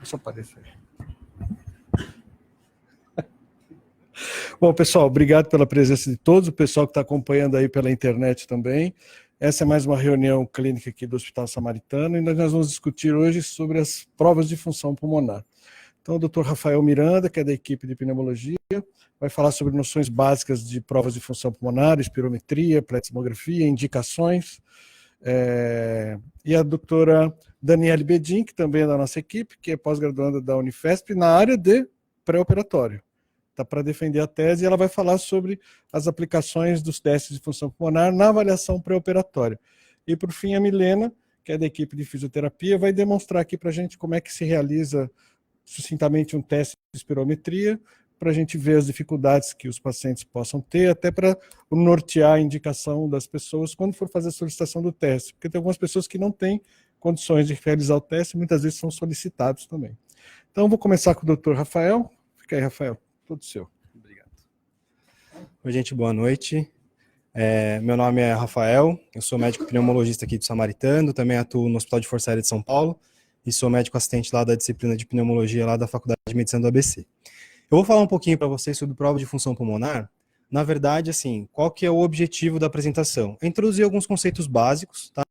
Deixa eu aparecer. Bom, pessoal, obrigado pela presença de todos, o pessoal que está acompanhando aí pela internet também. Essa é mais uma reunião clínica aqui do Hospital Samaritano e nós vamos discutir hoje sobre as provas de função pulmonar. Então, o Dr. Rafael Miranda, que é da equipe de pneumologia, vai falar sobre noções básicas de provas de função pulmonar, espirometria, pletismografia, indicações. E a doutora Daniele Bedin, que também é da nossa equipe, que é pós-graduanda da Unifesp, na área de pré-operatório. Está para defender a tese e ela vai falar sobre as aplicações dos testes de função pulmonar na avaliação pré-operatória. E, por fim, a Milena, que é da equipe de fisioterapia, vai demonstrar aqui para a gente como é que se realiza sucintamente um teste de espirometria, para a gente ver as dificuldades que os pacientes possam ter, até para nortear a indicação das pessoas quando for fazer a solicitação do teste, porque tem algumas pessoas que não têm condições de realizar o teste e muitas vezes são solicitados também. Então, vou começar com o Dr. Rafael. Fica aí, Rafael, todo seu. Obrigado. Oi, gente, boa noite. Meu nome é Rafael, eu sou médico pneumologista aqui do Samaritano, também atuo no Hospital de Força Aérea de São Paulo e sou médico assistente lá da disciplina de pneumologia lá da Faculdade de Medicina do ABC. Eu vou falar um pouquinho para vocês sobre prova de função pulmonar. Na verdade, assim, qual que é o objetivo da apresentação? É introduzir alguns conceitos básicos, tá?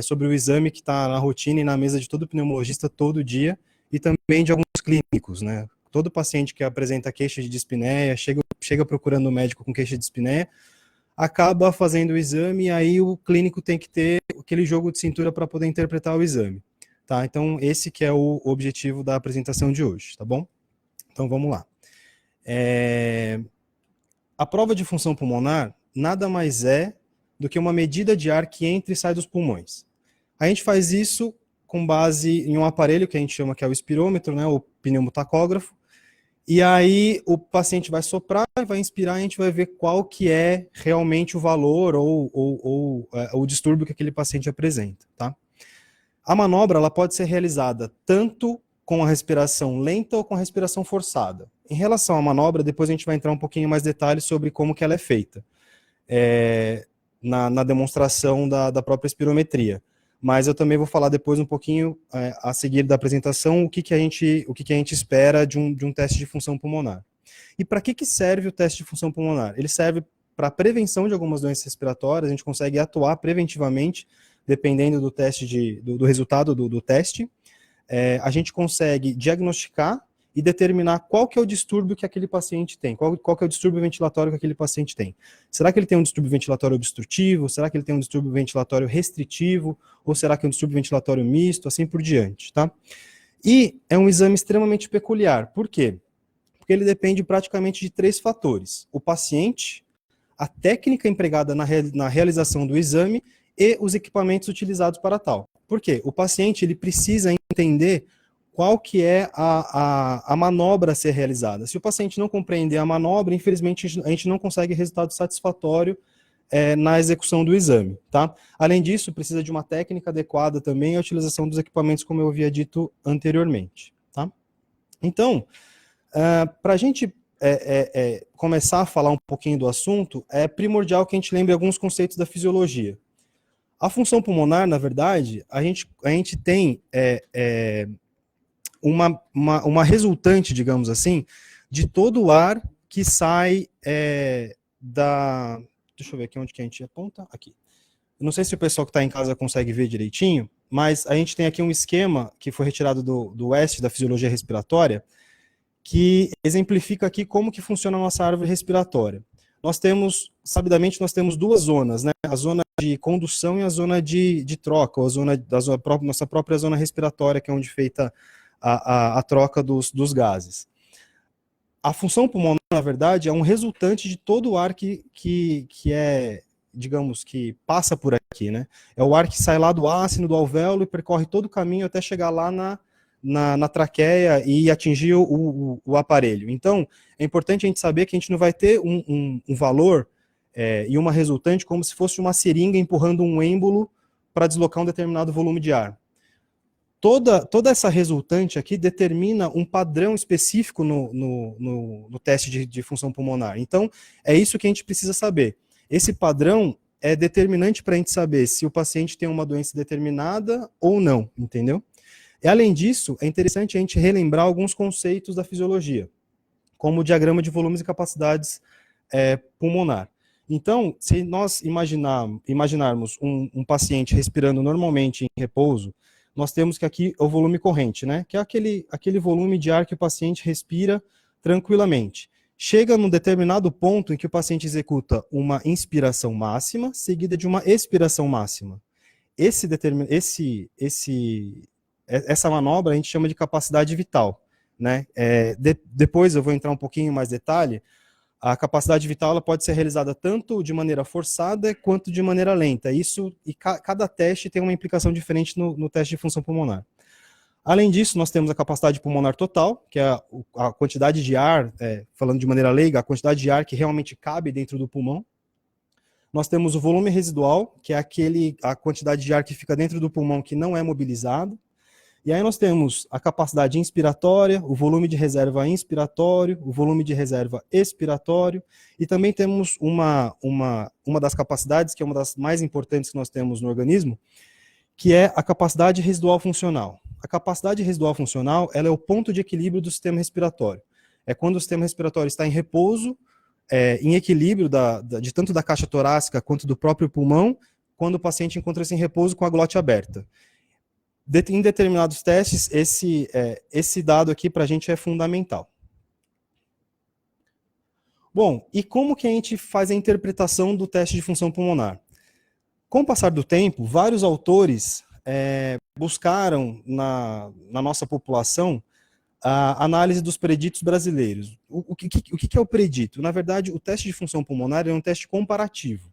Sobre o exame que está na rotina e na mesa de todo pneumologista todo dia e também de alguns clínicos, né? Todo paciente que apresenta queixa de dispneia, chega procurando um médico com queixa de dispneia, acaba fazendo o exame e aí o clínico tem que ter aquele jogo de cintura para poder interpretar o exame, tá? Então, esse que é o objetivo da apresentação de hoje, tá bom? Então, vamos lá. A prova de função pulmonar nada mais é do que uma medida de ar que entra e sai dos pulmões. A gente faz isso com base em um aparelho que a gente chama que é o espirômetro, né, o pneumotacógrafo, e aí o paciente vai soprar, vai inspirar e a gente vai ver qual que é realmente o valor ou o distúrbio que aquele paciente apresenta, tá? A manobra ela pode ser realizada tanto com a respiração lenta ou com a respiração forçada. Em relação à manobra, depois a gente vai entrar um pouquinho mais detalhes sobre como que ela é feita na demonstração da própria espirometria. Mas eu também vou falar depois um pouquinho, a seguir da apresentação, o que a gente espera de um teste de função pulmonar. E para que serve o teste de função pulmonar? Ele serve para a prevenção de algumas doenças respiratórias, a gente consegue atuar preventivamente, dependendo do teste do resultado do teste. A gente consegue diagnosticar e determinar qual que é o distúrbio que aquele paciente tem, qual que é o distúrbio ventilatório que aquele paciente tem. Será que ele tem um distúrbio ventilatório obstrutivo? Será que ele tem um distúrbio ventilatório restritivo? Ou será que é um distúrbio ventilatório misto? Assim por diante, tá? E é um exame extremamente peculiar. Por quê? Porque ele depende praticamente de 3 fatores. O paciente, a técnica empregada na realização do exame e os equipamentos utilizados para tal. Por quê? O paciente ele precisa entender qual que é a manobra a ser realizada. Se o paciente não compreender a manobra, infelizmente a gente não consegue resultado satisfatório na execução do exame, tá? Além disso, precisa de uma técnica adequada também a utilização dos equipamentos, como eu havia dito anteriormente, tá? Então, para a gente começar a falar um pouquinho do assunto, é primordial que a gente lembre alguns conceitos da fisiologia. A função pulmonar, na verdade, a gente tem uma resultante, digamos assim, de todo o ar que sai Deixa eu ver aqui onde que a gente aponta. Aqui. Eu não sei se o pessoal que está em casa consegue ver direitinho, mas a gente tem aqui um esquema que foi retirado do West, da fisiologia respiratória, que exemplifica aqui como que funciona a nossa árvore respiratória. Sabidamente, nós temos 2 zonas, né? A zona de condução e a zona de troca, ou nossa própria zona respiratória, que é onde é feita a troca dos gases. A função pulmonar, na verdade, é um resultante de todo o ar que digamos, que passa por aqui, né? É o ar que sai lá do ácido, do alvéolo, e percorre todo o caminho até chegar lá na traqueia e atingir o aparelho. Então, é importante a gente saber que a gente não vai ter um valor e uma resultante como se fosse uma seringa empurrando um êmbolo para deslocar um determinado volume de ar. Toda essa resultante aqui determina um padrão específico no teste de função pulmonar. Então, é isso que a gente precisa saber. Esse padrão é determinante para a gente saber se o paciente tem uma doença determinada ou não, entendeu? E, além disso, é interessante a gente relembrar alguns conceitos da fisiologia, como o diagrama de volumes e capacidades pulmonar. Então, se nós imaginarmos um paciente respirando normalmente em repouso, nós temos que aqui o volume corrente, né? Que é aquele volume de ar que o paciente respira tranquilamente. Chega num determinado ponto em que o paciente executa uma inspiração máxima, seguida de uma expiração máxima. Essa manobra a gente chama de capacidade vital, né? Depois eu vou entrar um pouquinho mais em detalhe. A capacidade vital ela pode ser realizada tanto de maneira forçada quanto de maneira lenta. Cada teste tem uma implicação diferente no teste de função pulmonar. Além disso, nós temos a capacidade pulmonar total, que é a quantidade de ar, falando de maneira leiga, a quantidade de ar que realmente cabe dentro do pulmão. Nós temos o volume residual, que é a quantidade de ar que fica dentro do pulmão que não é mobilizado. E aí nós temos a capacidade inspiratória, o volume de reserva inspiratório, o volume de reserva expiratório, e também temos uma das capacidades, que é uma das mais importantes que nós temos no organismo, que é a capacidade residual funcional. A capacidade residual funcional, ela é o ponto de equilíbrio do sistema respiratório. É quando o sistema respiratório está em repouso, em equilíbrio de tanto da caixa torácica quanto do próprio pulmão, quando o paciente encontra-se em repouso com a glote aberta. Em determinados testes, esse dado aqui para a gente é fundamental. Bom, e como que a gente faz a interpretação do teste de função pulmonar? Com o passar do tempo, vários autores buscaram na nossa população a análise dos preditos brasileiros. O que é o predito? Na verdade, o teste de função pulmonar é um teste comparativo.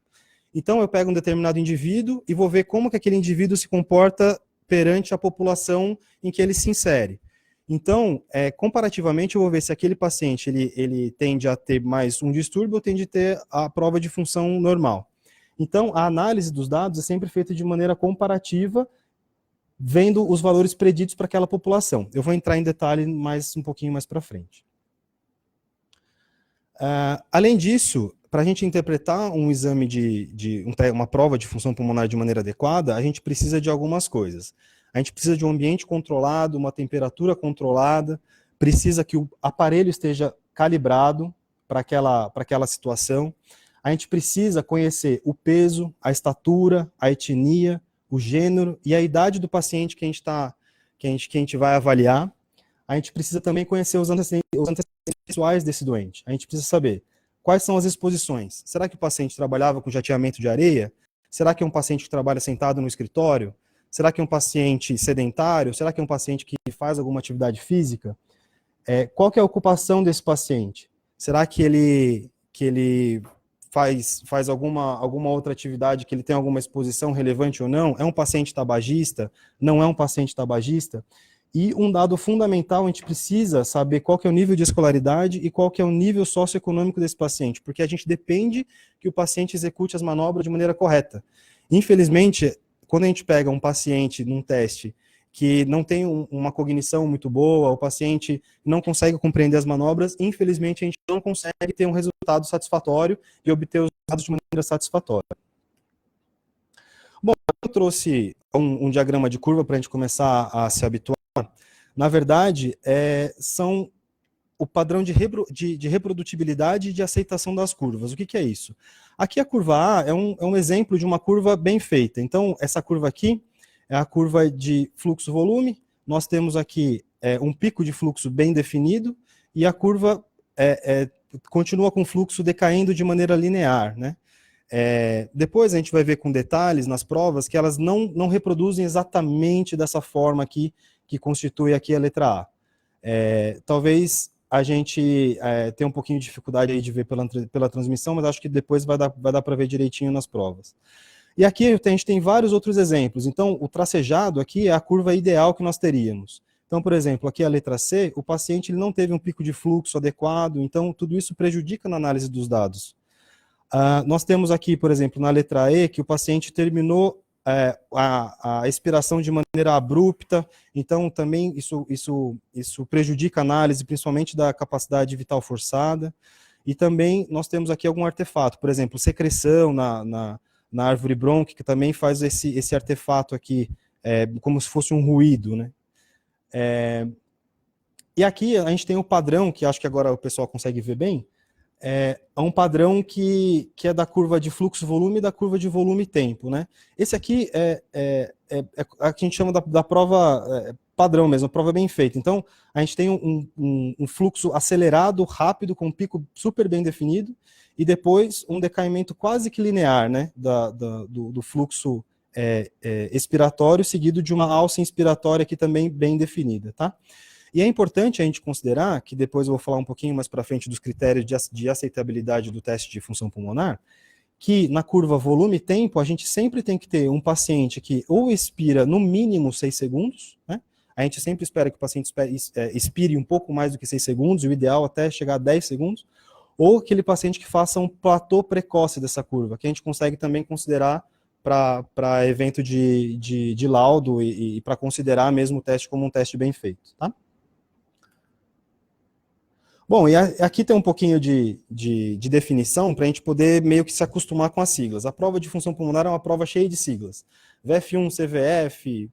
Então, eu pego um determinado indivíduo e vou ver como que aquele indivíduo se comporta perante a população em que ele se insere. Então, comparativamente, eu vou ver se aquele paciente ele tende a ter mais um distúrbio ou tende a ter a prova de função normal. Então, a análise dos dados é sempre feita de maneira comparativa, vendo os valores preditos para aquela população. Eu vou entrar em detalhe um pouquinho mais para frente. Além disso, para a gente interpretar um exame uma prova de função pulmonar de maneira adequada, a gente precisa de algumas coisas. A gente precisa de um ambiente controlado, uma temperatura controlada, precisa que o aparelho esteja calibrado para aquela situação. A gente precisa conhecer o peso, a estatura, a etnia, o gênero e a idade do paciente que a gente vai avaliar. A gente precisa também conhecer os antecedentes pessoais desse doente. A gente precisa saber quais são as exposições. Será que o paciente trabalhava com jateamento de areia? Será que é um paciente que trabalha sentado no escritório? Será que é um paciente sedentário? Será que é um paciente que faz alguma atividade física? Qual que é a ocupação desse paciente? Será que ele faz alguma outra atividade que ele tem alguma exposição relevante ou não? É um paciente tabagista? Não é um paciente tabagista? E um dado fundamental, a gente precisa saber qual que é o nível de escolaridade e qual que é o nível socioeconômico desse paciente, porque a gente depende que o paciente execute as manobras de maneira correta. Infelizmente, quando a gente pega um paciente num teste que não tem uma cognição muito boa, o paciente não consegue compreender as manobras, infelizmente a gente não consegue ter um resultado satisfatório e obter os dados de maneira satisfatória. Bom, eu trouxe um diagrama de curva para a gente começar a se habituar. Na verdade, são o padrão de reprodutibilidade e de aceitação das curvas. O que é isso? Aqui a curva A é um exemplo de uma curva bem feita. Então, essa curva aqui é a curva de fluxo-volume. Nós temos aqui um pico de fluxo bem definido e a curva continua com o fluxo decaindo de maneira linear, né? Depois a gente vai ver com detalhes nas provas que elas não reproduzem exatamente dessa forma aqui, que constitui aqui a letra A. Talvez a gente tenha um pouquinho de dificuldade aí de ver pela transmissão, mas acho que depois vai dar para ver direitinho nas provas. E aqui a gente tem vários outros exemplos. Então, o tracejado aqui é a curva ideal que nós teríamos. Então, por exemplo, aqui a letra C, o paciente ele não teve um pico de fluxo adequado, então tudo isso prejudica na análise dos dados. Nós temos aqui, por exemplo, na letra E, que o paciente terminou a expiração de maneira abrupta, então também isso prejudica a análise, principalmente da capacidade vital forçada. E também nós temos aqui algum artefato, por exemplo, secreção na árvore brônquica, que também faz esse artefato aqui, como se fosse um ruído, né? E aqui a gente tem um padrão, que acho que agora o pessoal consegue ver bem, é um padrão que é da curva de fluxo-volume e da curva de volume-tempo, né? Esse aqui é a que a gente chama da prova padrão mesmo, a prova bem feita. Então, a gente tem um fluxo acelerado, rápido, com um pico super bem definido, e depois um decaimento quase que linear, né, do fluxo expiratório, seguido de uma alça inspiratória aqui também bem definida, tá? E é importante a gente considerar, que depois eu vou falar um pouquinho mais para frente dos critérios de aceitabilidade do teste de função pulmonar, que na curva volume-tempo a gente sempre tem que ter um paciente que ou expira no mínimo 6 segundos, né? A gente sempre espera que o paciente expire um pouco mais do que 6 segundos, e o ideal até chegar a 10 segundos, ou aquele paciente que faça um platô precoce dessa curva, que a gente consegue também considerar para evento de laudo e para considerar mesmo o teste como um teste bem feito, tá? Bom, e aqui tem um pouquinho de definição para a gente poder meio que se acostumar com as siglas. A prova de função pulmonar é uma prova cheia de siglas. VF1, CVF,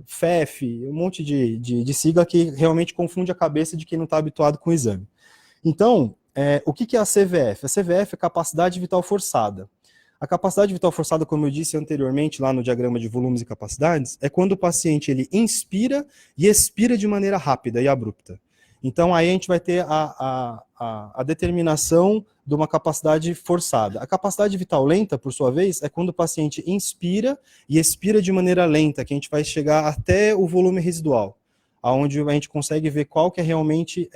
FEF, um monte de sigla que realmente confunde a cabeça de quem não está habituado com o exame. Então, o que é a CVF? A CVF é capacidade vital forçada. A capacidade vital forçada, como eu disse anteriormente lá no diagrama de volumes e capacidades, é quando o paciente ele inspira e expira de maneira rápida e abrupta. Então, aí a gente vai ter a determinação de uma capacidade forçada. A capacidade vital lenta, por sua vez, é quando o paciente inspira e expira de maneira lenta, que a gente vai chegar até o volume residual, onde a gente consegue ver qual que é realmente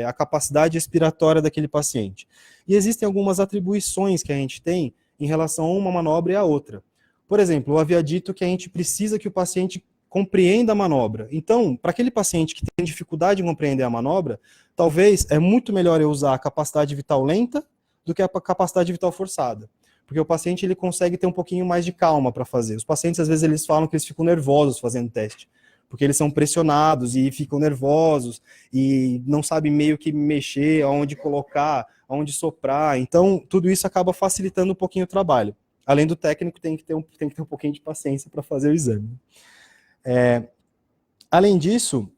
a capacidade expiratória daquele paciente. E existem algumas atribuições que a gente tem em relação a uma manobra e a outra. Por exemplo, eu havia dito que a gente precisa que o paciente compreenda a manobra. Então, para aquele paciente que tem dificuldade em compreender a manobra, talvez é muito melhor eu usar a capacidade vital lenta do que a capacidade vital forçada. Porque o paciente ele consegue ter um pouquinho mais de calma para fazer. Os pacientes, às vezes, eles falam que eles ficam nervosos fazendo teste, porque eles são pressionados e ficam nervosos e não sabem meio que mexer, aonde colocar, aonde soprar. Então, tudo isso acaba facilitando um pouquinho o trabalho. Além do técnico, tem que ter um pouquinho de paciência para fazer o exame. Além disso,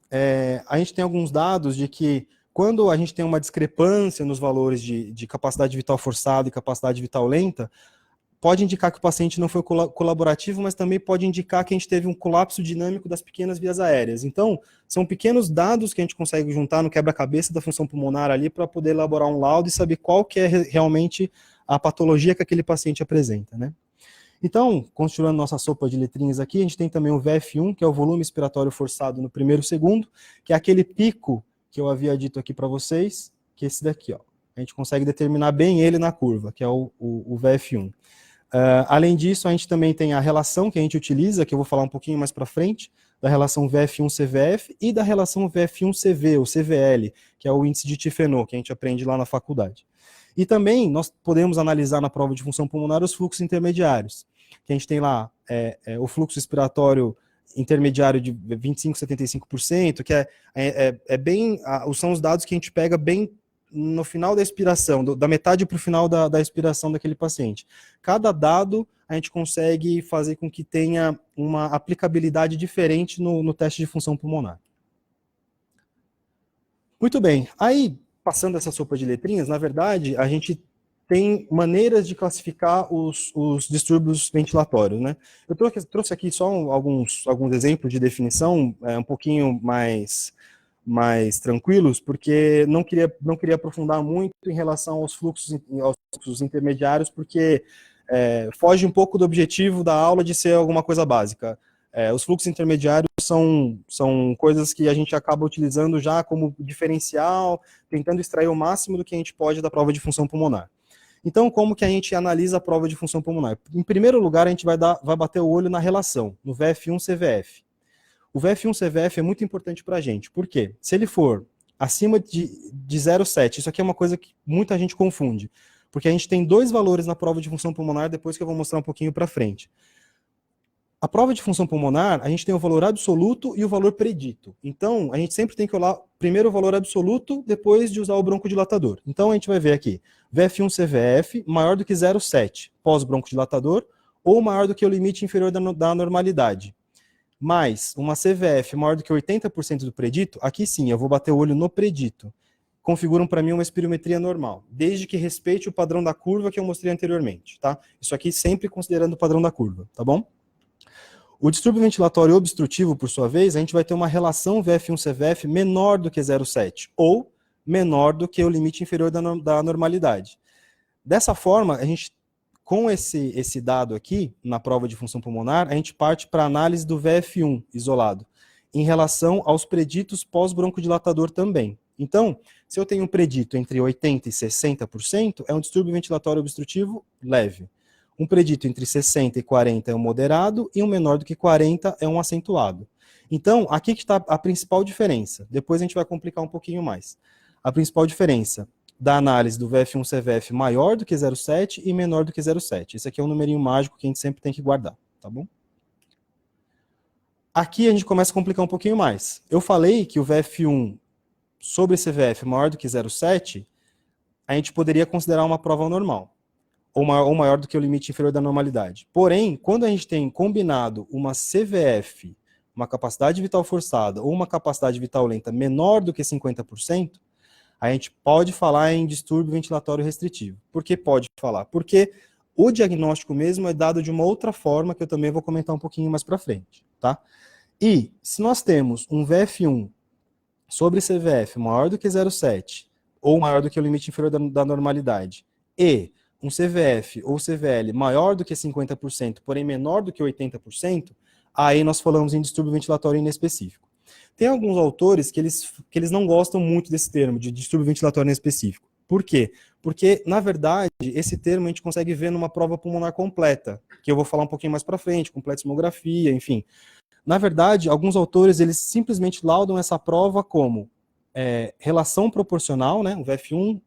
a gente tem alguns dados de que quando a gente tem uma discrepância nos valores de capacidade vital forçada e capacidade vital lenta, pode indicar que o paciente não foi colaborativo, mas também pode indicar que a gente teve um colapso dinâmico das pequenas vias aéreas. Então, são pequenos dados que a gente consegue juntar no quebra-cabeça da função pulmonar ali para poder elaborar um laudo e saber qual que é realmente a patologia que aquele paciente apresenta, né? Então, continuando nossa sopa de letrinhas aqui, a gente tem também o VF1, que é o volume expiratório forçado no primeiro segundo, que é aquele pico que eu havia dito aqui para vocês, que é esse daqui, ó. A gente consegue determinar bem ele na curva, que é o VF1. Além disso, a gente também tem a relação que a gente utiliza, que eu vou falar um pouquinho mais para frente, da relação VF1-CVF e da relação VF1-CV, ou CVL, que é o índice de Tifenot, que a gente aprende lá na faculdade. E também nós podemos analisar na prova de função pulmonar os fluxos intermediários, que a gente tem lá o fluxo expiratório intermediário de 25% a 75%, que são os dados que a gente pega bem no final da expiração, da metade para o final da expiração daquele paciente. Cada dado a gente consegue fazer com que tenha uma aplicabilidade diferente no teste de função pulmonar. Muito bem, aí, passando essa sopa de letrinhas, na verdade, a gente tem maneiras de classificar os distúrbios ventilatórios, né? Eu trouxe aqui só alguns exemplos de definição, um pouquinho mais tranquilos, porque não queria aprofundar muito em relação aos fluxos intermediários, porque foge um pouco do objetivo da aula de ser alguma coisa básica. Os fluxos intermediários são coisas que a gente acaba utilizando já como diferencial, tentando extrair o máximo do que a gente pode da prova de função pulmonar. Então, como que a gente analisa a prova de função pulmonar? Em primeiro lugar, a gente vai bater o olho na relação, no VF1-CVF. O VF1-CVF é muito importante para a gente. Por quê? Se ele for acima de 0,7, isso aqui é uma coisa que muita gente confunde, porque a gente tem dois valores na prova de função pulmonar, depois que eu vou mostrar um pouquinho para frente. A prova de função pulmonar, a gente tem o valor absoluto e o valor predito. Então, a gente sempre tem que olhar primeiro o valor absoluto, depois de usar o broncodilatador. Então, a gente vai ver aqui, VF1-CVF maior do que 0,7 pós-broncodilatador, ou maior do que o limite inferior da normalidade. mais uma CVF maior do que 80% do predito, aqui sim, eu vou bater o olho no predito. Configuram para mim uma espirometria normal, desde que respeite o padrão da curva que eu mostrei anteriormente, tá? Isso aqui sempre considerando o padrão da curva, tá bom? O distúrbio ventilatório obstrutivo, por sua vez, a gente vai ter uma relação VF1-CVF menor do que 0,7, ou menor do que o limite inferior da normalidade. Dessa forma, a gente, com esse dado aqui, na prova de função pulmonar, a gente parte para a análise do VF1 isolado, em relação aos preditos pós-broncodilatador também. Então, se eu tenho um predito entre 80% e 60%, é um distúrbio ventilatório obstrutivo leve. Um predito entre 60% e 40% é um moderado, e um menor do que 40% é um acentuado. Então, aqui que está a principal diferença. Depois a gente vai complicar um pouquinho mais. A principal diferença da análise do VF1-CVF maior do que 0,7 e menor do que 0,7. Esse aqui é um numerinho mágico que a gente sempre tem que guardar, tá bom? Aqui a gente começa a complicar um pouquinho mais. Eu falei que o VF1 sobre CVF maior do que 0,7, a gente poderia considerar uma prova normal, ou maior do que o limite inferior da normalidade. Porém, quando a gente tem combinado uma CVF, uma capacidade vital forçada, ou uma capacidade vital lenta menor do que 50%, a gente pode falar em distúrbio ventilatório restritivo. Por que pode falar? Porque o diagnóstico mesmo é dado de uma outra forma, que eu também vou comentar um pouquinho mais para frente, tá? E se nós temos um VF1 sobre CVF maior do que 0,7, ou maior do que o limite inferior da normalidade, e um CVF ou CVL maior do que 50%, porém menor do que 80%, aí nós falamos em distúrbio ventilatório inespecífico. Tem alguns autores que eles não gostam muito desse termo, de distúrbio ventilatório inespecífico. Por quê? Porque, na verdade, esse termo a gente consegue ver numa prova pulmonar completa, que eu vou falar um pouquinho mais para frente, completa tomografia, enfim. Na verdade, alguns autores, eles simplesmente laudam essa prova como relação proporcional, né, o VF1,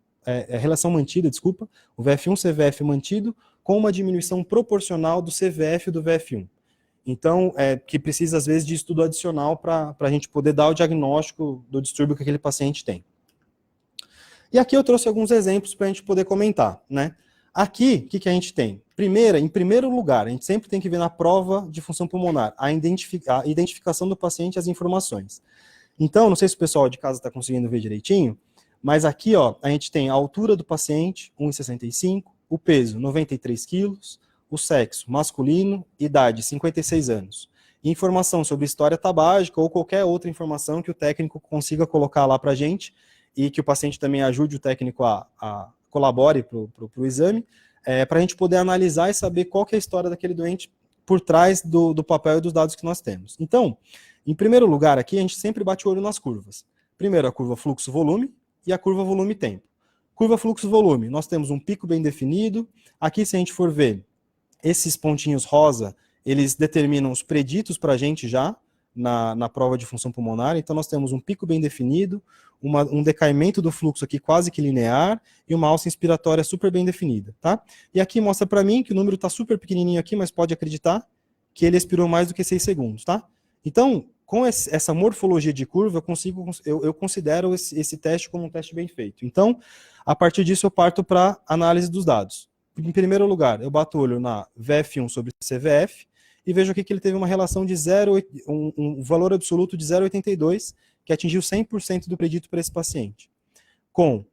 relação mantida, desculpa, o VF1-CVF mantido com uma diminuição proporcional do CVF e do VF1. Então, que precisa, às vezes, de estudo adicional para a gente poder dar o diagnóstico do distúrbio que aquele paciente tem. E aqui eu trouxe alguns exemplos para a gente poder comentar, né? Aqui, o que a gente tem? Em primeiro lugar, a gente sempre tem que ver na prova de função pulmonar a identificação do paciente e as informações. Então, não sei se o pessoal de casa está conseguindo ver direitinho, mas aqui, ó, a gente tem a altura do paciente, 1,65, o peso, 93 quilos, o sexo, masculino, idade, 56 anos. E informação sobre história tabágica ou qualquer outra informação que o técnico consiga colocar lá para a gente e que o paciente também ajude o técnico a colabore para o exame, para a gente poder analisar e saber qual que é a história daquele doente por trás do papel e dos dados que nós temos. Então, em primeiro lugar aqui, a gente sempre bate o olho nas curvas. Primeiro, a curva fluxo-volume e a curva volume-tempo. Curva fluxo-volume, nós temos um pico bem definido. Aqui, se a gente for ver, esses pontinhos rosa, eles determinam os preditos para a gente já, na prova de função pulmonar. Então, nós temos um pico bem definido, um decaimento do fluxo aqui quase que linear e uma alça inspiratória super bem definida, tá? E aqui mostra para mim que o número está super pequenininho aqui, mas pode acreditar que ele expirou mais do que 6 segundos, tá? Então, com essa morfologia de curva, eu considero esse teste como um teste bem feito. Então, a partir disso, eu parto para análise dos dados. Em primeiro lugar, eu bato o olho na VF1 sobre CVF e vejo aqui que ele teve uma relação de um valor absoluto de 0,82, que atingiu 100% do predito para esse paciente, com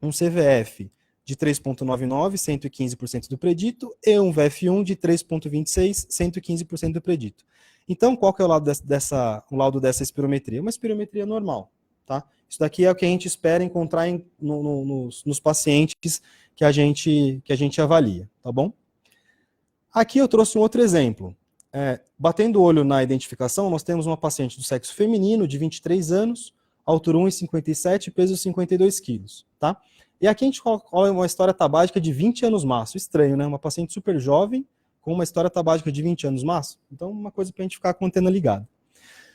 um CVF de 3,99, 115% do predito, e um VF1 de 3,26, 115% do predito. Então, qual que é o laudo dessa espirometria? Uma espirometria normal, tá? Isso daqui é o que a gente espera encontrar nos pacientes que a gente avalia, tá bom? Aqui eu trouxe um outro exemplo. Batendo o olho na identificação, nós temos uma paciente do sexo feminino, de 23 anos, altura 1,57, peso 52 quilos, tá? E aqui a gente coloca uma história tabágica de 20 anos maço. Estranho, né? Uma paciente super jovem com uma história tabágica de 20 anos maço. Então, uma coisa para a gente ficar com a antena ligada.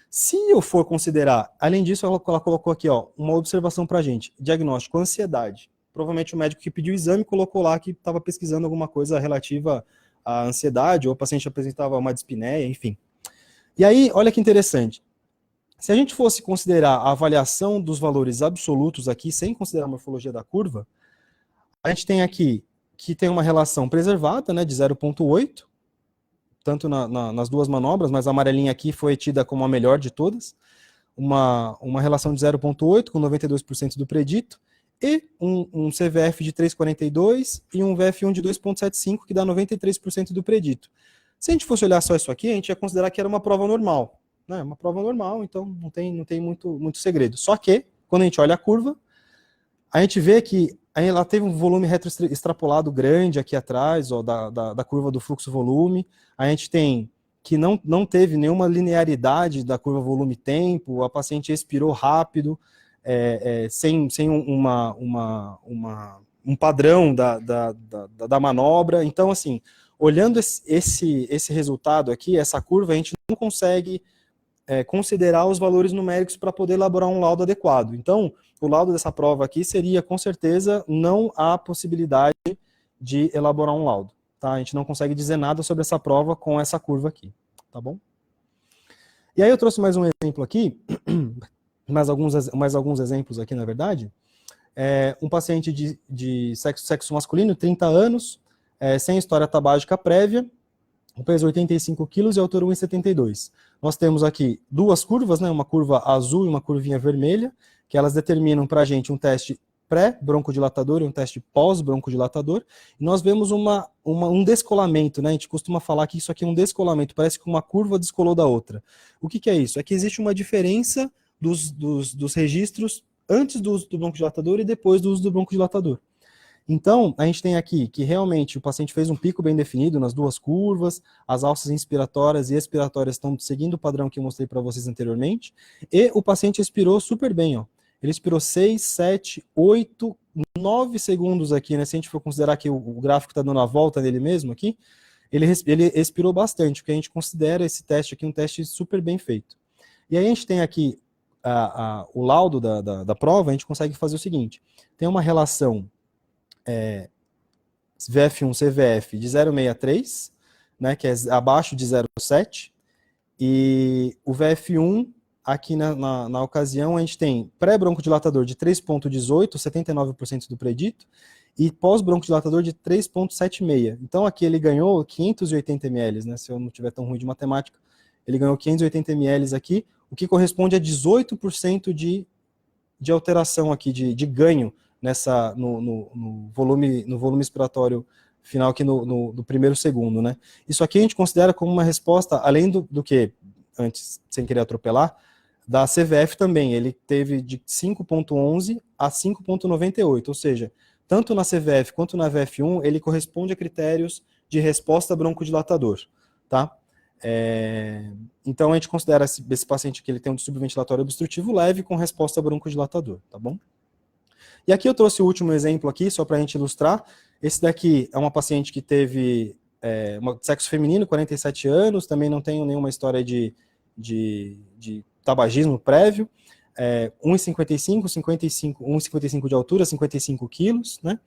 Se eu for considerar, além disso, ela colocou aqui, ó, uma observação para a gente. Diagnóstico, ansiedade. Provavelmente o médico que pediu o exame colocou lá que estava pesquisando alguma coisa relativa à ansiedade, ou o paciente apresentava uma dispneia, enfim. E aí, olha que interessante. Se a gente fosse considerar a avaliação dos valores absolutos aqui, sem considerar a morfologia da curva, a gente tem aqui que tem uma relação preservada, né, de 0,8, tanto nas duas manobras, mas a amarelinha aqui foi tida como a melhor de todas, uma relação de 0,8 com 92% do predito, e um CVF de 3,42 e um VF1 de 2,75, que dá 93% do predito. Se a gente fosse olhar só isso aqui, a gente ia considerar que era uma prova normal, né? Uma prova normal, então não tem muito segredo. Só que, quando a gente olha a curva, a gente vê que ela teve um volume retroextrapolado grande aqui atrás, ó, da curva do fluxo-volume. A gente tem que não teve nenhuma linearidade da curva volume-tempo, a paciente expirou rápido, sem um padrão da manobra. Então, assim, olhando esse resultado aqui, essa curva, a gente não consegue considerar os valores numéricos para poder elaborar um laudo adequado. Então, o laudo dessa prova aqui seria, com certeza, não há possibilidade de elaborar um laudo. Tá? A gente não consegue dizer nada sobre essa prova com essa curva aqui. Tá bom? E aí eu trouxe mais um exemplo aqui, mais alguns exemplos aqui, na verdade. Um paciente de sexo masculino, 30 anos, sem história tabágica prévia, o peso 85 quilos e a altura 1,72. Nós temos aqui duas curvas, né, uma curva azul e uma curvinha vermelha, que elas determinam para a gente um teste pré-broncodilatador e um teste pós-broncodilatador. E nós vemos um descolamento, né? A gente costuma falar que isso aqui é um descolamento, parece que uma curva descolou da outra. O que é isso? É que existe uma diferença dos registros antes do uso do broncodilatador e depois do uso do broncodilatador. Então, a gente tem aqui que realmente o paciente fez um pico bem definido nas duas curvas, as alças inspiratórias e expiratórias estão seguindo o padrão que eu mostrei para vocês anteriormente, e o paciente expirou super bem, ó. Ele expirou 6, 7, 8, 9 segundos aqui, né? Se a gente for considerar que o gráfico está dando a volta nele mesmo aqui, ele expirou bastante, porque a gente considera esse teste aqui um teste super bem feito. E aí a gente tem aqui o laudo da prova, a gente consegue fazer o seguinte, tem uma relação VF1-CVF de 0,63, né, que é abaixo de 0,7, e o VF1, aqui na ocasião, a gente tem pré-broncodilatador de 3,18, 79% do predito, e pós-broncodilatador de 3,76. Então aqui ele ganhou 580 ml, né, se eu não tiver tão ruim de matemática, ele ganhou 580 ml aqui, o que corresponde a 18% de alteração aqui, de ganho, no volume expiratório final aqui no primeiro segundo, né? Isso aqui a gente considera como uma resposta, além do que, antes, sem querer atropelar, da CVF também, ele teve de 5,11 a 5,98, ou seja, tanto na CVF quanto na VF1, ele corresponde a critérios de resposta broncodilatador, tá? Então a gente considera esse paciente que ele tem um distúrbio ventilatório obstrutivo leve com resposta broncodilatador, tá bom? E aqui eu trouxe o último exemplo aqui, só para a gente ilustrar. Esse daqui é uma paciente que teve sexo feminino, 47 anos, também não tem nenhuma história de tabagismo prévio, 1,55, 1,55 de altura, 55 quilos, né?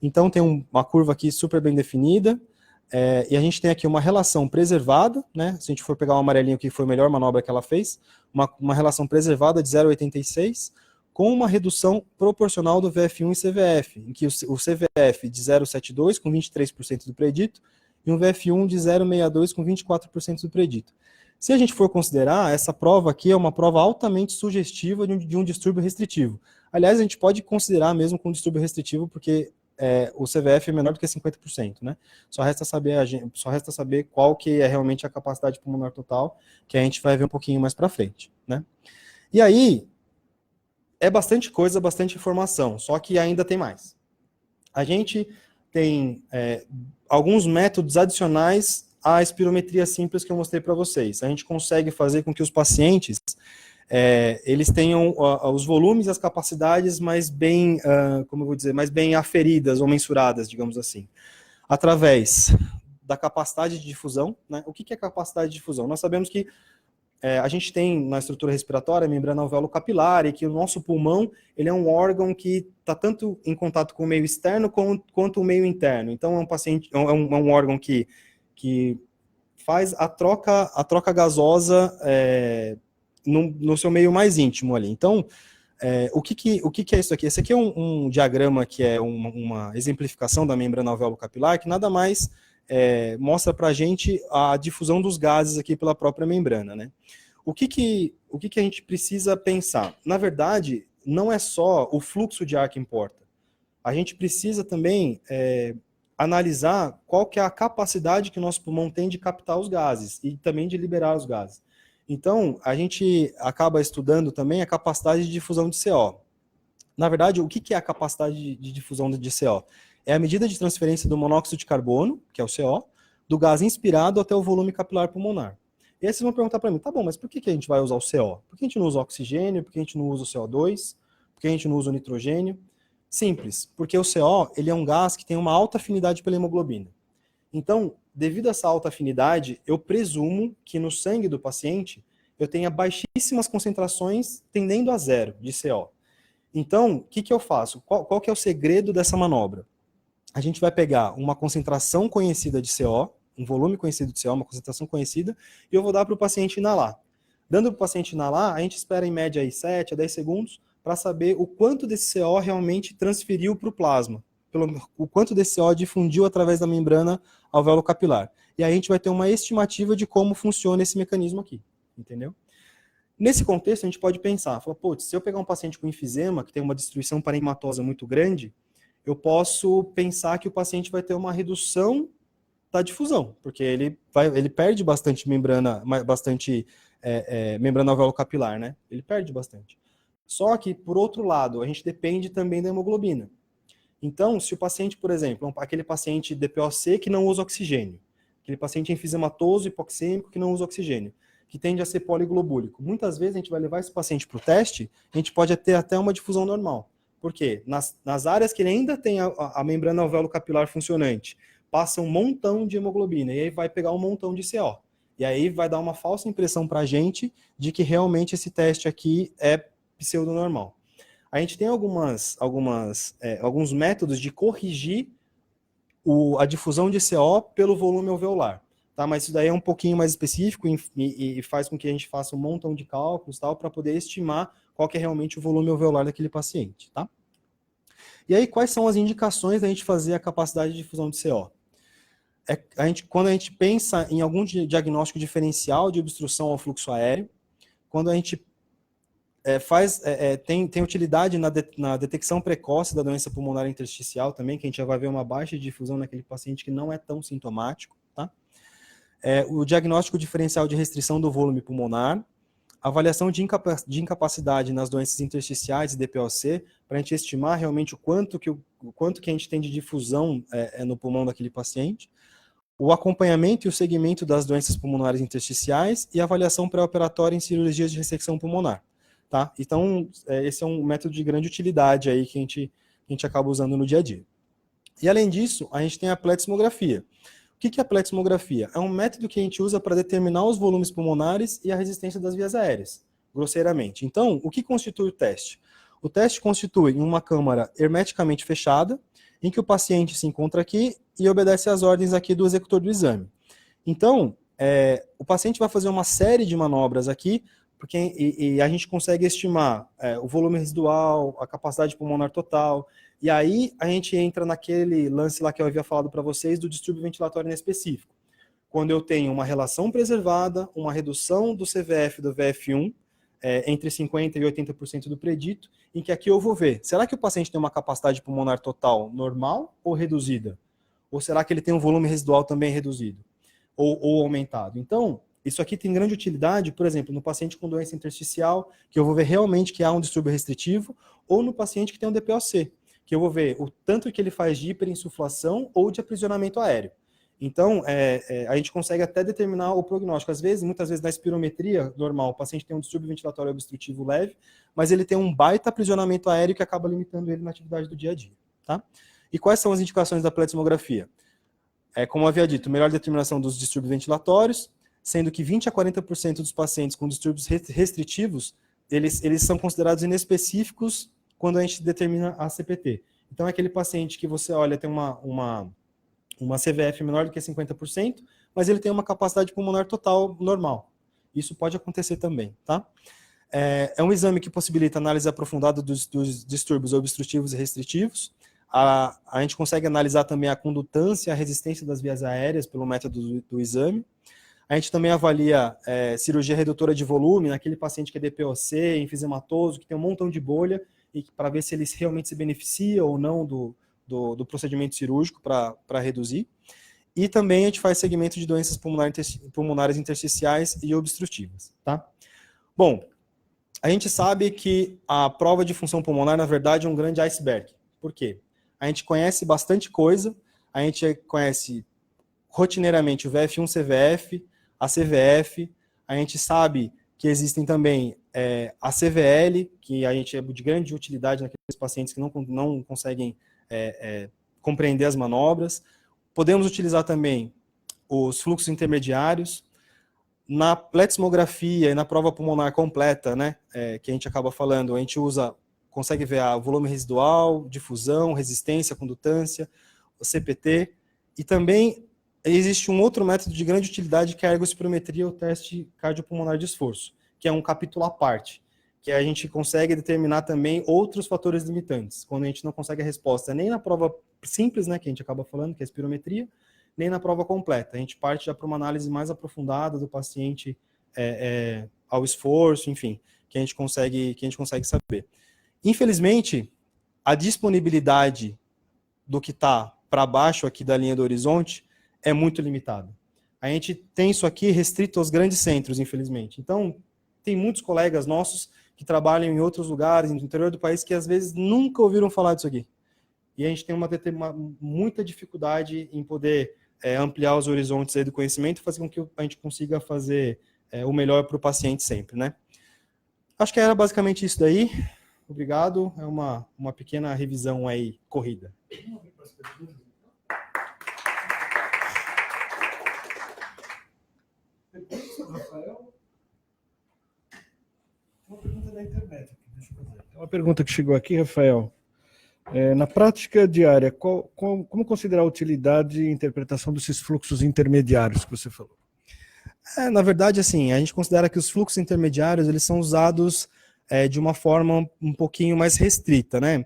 Então tem uma curva aqui super bem definida, e a gente tem aqui uma relação preservada, né? Se a gente for pegar o amarelinho que foi a melhor manobra que ela fez, uma relação preservada de 0,86, com uma redução proporcional do VF1 e CVF, em que o CVF de 0,72 com 23% do predito e um VF1 de 0,62 com 24% do predito. Se a gente for considerar, essa prova aqui é uma prova altamente sugestiva de um distúrbio restritivo. Aliás, a gente pode considerar mesmo com distúrbio restritivo, porque o CVF é menor do que 50%, né? Só resta saber qual que é realmente a capacidade pulmonar total, que a gente vai ver um pouquinho mais para frente, né? E aí, é bastante coisa, bastante informação, só que ainda tem mais. A gente tem alguns métodos adicionais à espirometria simples que eu mostrei para vocês. A gente consegue fazer com que os pacientes eles tenham os volumes e as capacidades mais bem, como eu vou dizer, mais bem aferidas ou mensuradas, digamos assim, através da capacidade de difusão, né? O que é capacidade de difusão? Nós sabemos que a gente tem na estrutura respiratória a membrana alvéolo-capilar, e que o nosso pulmão ele é um órgão que está tanto em contato com o meio externo quanto o meio interno. Então é um órgão que faz a troca gasosa no seu meio mais íntimo ali. Então, o que é isso aqui? Esse aqui é um diagrama que é uma exemplificação da membrana alvéolo-capilar, que nada mais mostra para a gente a difusão dos gases aqui pela própria membrana, né? O que a gente precisa pensar? Na verdade, não é só o fluxo de ar que importa. A gente precisa também analisar qual que é a capacidade que o nosso pulmão tem de captar os gases e também de liberar os gases. Então, a gente acaba estudando também a capacidade de difusão de CO. Na verdade, o que é a capacidade de difusão de CO? É a medida de transferência do monóxido de carbono, que é o CO, do gás inspirado até o volume capilar pulmonar. E aí vocês vão perguntar para mim, tá bom, mas por que a gente vai usar o CO? Por que a gente não usa o oxigênio? Por que a gente não usa o CO2? Por que a gente não usa o nitrogênio? Simples, porque o CO ele é um gás que tem uma alta afinidade pela hemoglobina. Então, devido a essa alta afinidade, eu presumo que no sangue do paciente eu tenha baixíssimas concentrações tendendo a zero de CO. Então, o que eu faço? Qual que é o segredo dessa manobra? A gente vai pegar uma concentração conhecida de CO, um volume conhecido de CO, uma concentração conhecida, e eu vou dar para o paciente inalar. Dando para o paciente inalar, a gente espera em média aí 7 a 10 segundos para saber o quanto desse CO realmente transferiu para o plasma, o quanto desse CO difundiu através da membrana alvéolo capilar. E aí a gente vai ter uma estimativa de como funciona esse mecanismo aqui, entendeu? Nesse contexto, a gente pode pensar, putz, se eu pegar um paciente com enfisema, que tem uma destruição parenquimatosa muito grande, eu posso pensar que o paciente vai ter uma redução da difusão, porque ele perde bastante membrana alvéolo capilar, né? Ele perde bastante. Só que, por outro lado, a gente depende também da hemoglobina. Então, se o paciente, por exemplo, aquele paciente DPOC que não usa oxigênio, aquele paciente enfisematoso, hipoxêmico que não usa oxigênio, que tende a ser poliglobúlico, muitas vezes a gente vai levar esse paciente para o teste, a gente pode ter até uma difusão normal. Por quê? Nas áreas que ele ainda tem a membrana alvéolo capilar funcionante, passa um montão de hemoglobina, e aí vai pegar um montão de CO. E aí vai dar uma falsa impressão para a gente de que realmente esse teste aqui é pseudonormal. A gente tem alguns métodos de corrigir a difusão de CO pelo volume alveolar. Tá? Mas isso daí é um pouquinho mais específico e faz com que a gente faça um montão de cálculos para poder estimar qual que é realmente o volume alveolar daquele paciente. Tá? E aí, quais são as indicações da gente fazer a capacidade de difusão de CO? Quando a gente pensa em algum diagnóstico diferencial de obstrução ao fluxo aéreo, quando a gente tem utilidade na detecção precoce da doença pulmonar intersticial também, que a gente já vai ver uma baixa difusão naquele paciente que não é tão sintomático. Tá? O diagnóstico diferencial de restrição do volume pulmonar, avaliação de incapacidade nas doenças intersticiais e DPOC, para a gente estimar realmente o quanto que a gente tem de difusão no pulmão daquele paciente, o acompanhamento e o segmento das doenças pulmonares intersticiais e avaliação pré-operatória em cirurgias de ressecção pulmonar. Tá? Então, esse é um método de grande utilidade aí que a gente acaba usando no dia a dia. E além disso, a gente tem a plethysmografia. O que é a plethysmografia? É um método que a gente usa para determinar os volumes pulmonares e a resistência das vias aéreas, grosseiramente. Então, o que constitui o teste? O teste constitui uma câmara hermeticamente fechada, em que o paciente se encontra aqui e obedece às ordens aqui do executor do exame. Então, o paciente vai fazer uma série de manobras aqui, e a gente consegue estimar o volume residual, a capacidade pulmonar total, e aí a gente entra naquele lance lá que eu havia falado para vocês do distúrbio ventilatório inespecífico. Quando eu tenho uma relação preservada, uma redução do CVF e do VF1, entre 50% e 80% do predito, em que aqui eu vou ver, será que o paciente tem uma capacidade pulmonar total normal ou reduzida? Ou será que ele tem um volume residual também reduzido? Ou aumentado? Então, isso aqui tem grande utilidade, por exemplo, no paciente com doença intersticial, que eu vou ver realmente que há um distúrbio restritivo, ou no paciente que tem um DPOC, que eu vou ver o tanto que ele faz de hiperinsuflação ou de aprisionamento aéreo. Então, a gente consegue até determinar o prognóstico. Muitas vezes na espirometria normal, o paciente tem um distúrbio ventilatório obstrutivo leve, mas ele tem um baita aprisionamento aéreo que acaba limitando ele na atividade do dia a dia. Tá? E quais são as indicações da plethysmografia? Como eu havia dito, melhor determinação dos distúrbios ventilatórios, sendo que 20 a 40% dos pacientes com distúrbios restritivos, eles são considerados inespecíficos quando a gente determina a CPT. Então, é aquele paciente que você olha, tem uma CVF menor do que 50%, mas ele tem uma capacidade pulmonar total normal. Isso pode acontecer também, tá? É um exame que possibilita análise aprofundada dos distúrbios obstrutivos e restritivos, A gente consegue analisar também a condutância e a resistência das vias aéreas pelo método do exame. A gente também avalia cirurgia redutora de volume naquele paciente que é DPOC, enfisematoso, que tem um montão de bolha, e para ver se ele realmente se beneficia ou não do procedimento cirúrgico para reduzir. E também a gente faz segmento de doenças pulmonares intersticiais e obstrutivas. Tá? Bom, a gente sabe que a prova de função pulmonar, na verdade, é um grande iceberg. Por quê? A gente conhece bastante coisa, a gente conhece rotineiramente o VF1-CVF, a CVF, a gente sabe que existem também a CVL, que a gente é de grande utilidade naqueles pacientes que não conseguem compreender as manobras. Podemos utilizar também os fluxos intermediários. Na pletismografia e na prova pulmonar completa, né, que a gente acaba falando, a gente consegue ver o volume residual, difusão, resistência, condutância, o CPT, e também existe um outro método de grande utilidade que é a ergospirometria, o teste cardiopulmonar de esforço, que é um capítulo à parte, que a gente consegue determinar também outros fatores limitantes, quando a gente não consegue a resposta nem na prova simples, né, que a gente acaba falando, que é a espirometria, nem na prova completa. A gente parte já para uma análise mais aprofundada do paciente ao esforço, enfim, que a gente consegue saber. Infelizmente, a disponibilidade do que está para baixo aqui da linha do horizonte é muito limitada. A gente tem isso aqui restrito aos grandes centros, infelizmente. Então, tem muitos colegas nossos que trabalham em outros lugares, no interior do país, que às vezes nunca ouviram falar disso aqui. E a gente tem muita dificuldade em poder ampliar os horizontes aí do conhecimento e fazer com que a gente consiga fazer o melhor para o paciente sempre, né? Acho que era basicamente isso daí. Obrigado. É uma pequena revisão aí, corrida. Rafael? Uma pergunta da internet aqui, deixa eu fazer. Uma pergunta que chegou aqui, Rafael. Na prática diária, como considerar a utilidade e interpretação desses fluxos intermediários que você falou? Na verdade, assim, a gente considera que os fluxos intermediários eles são usados de uma forma um pouquinho mais restrita, né?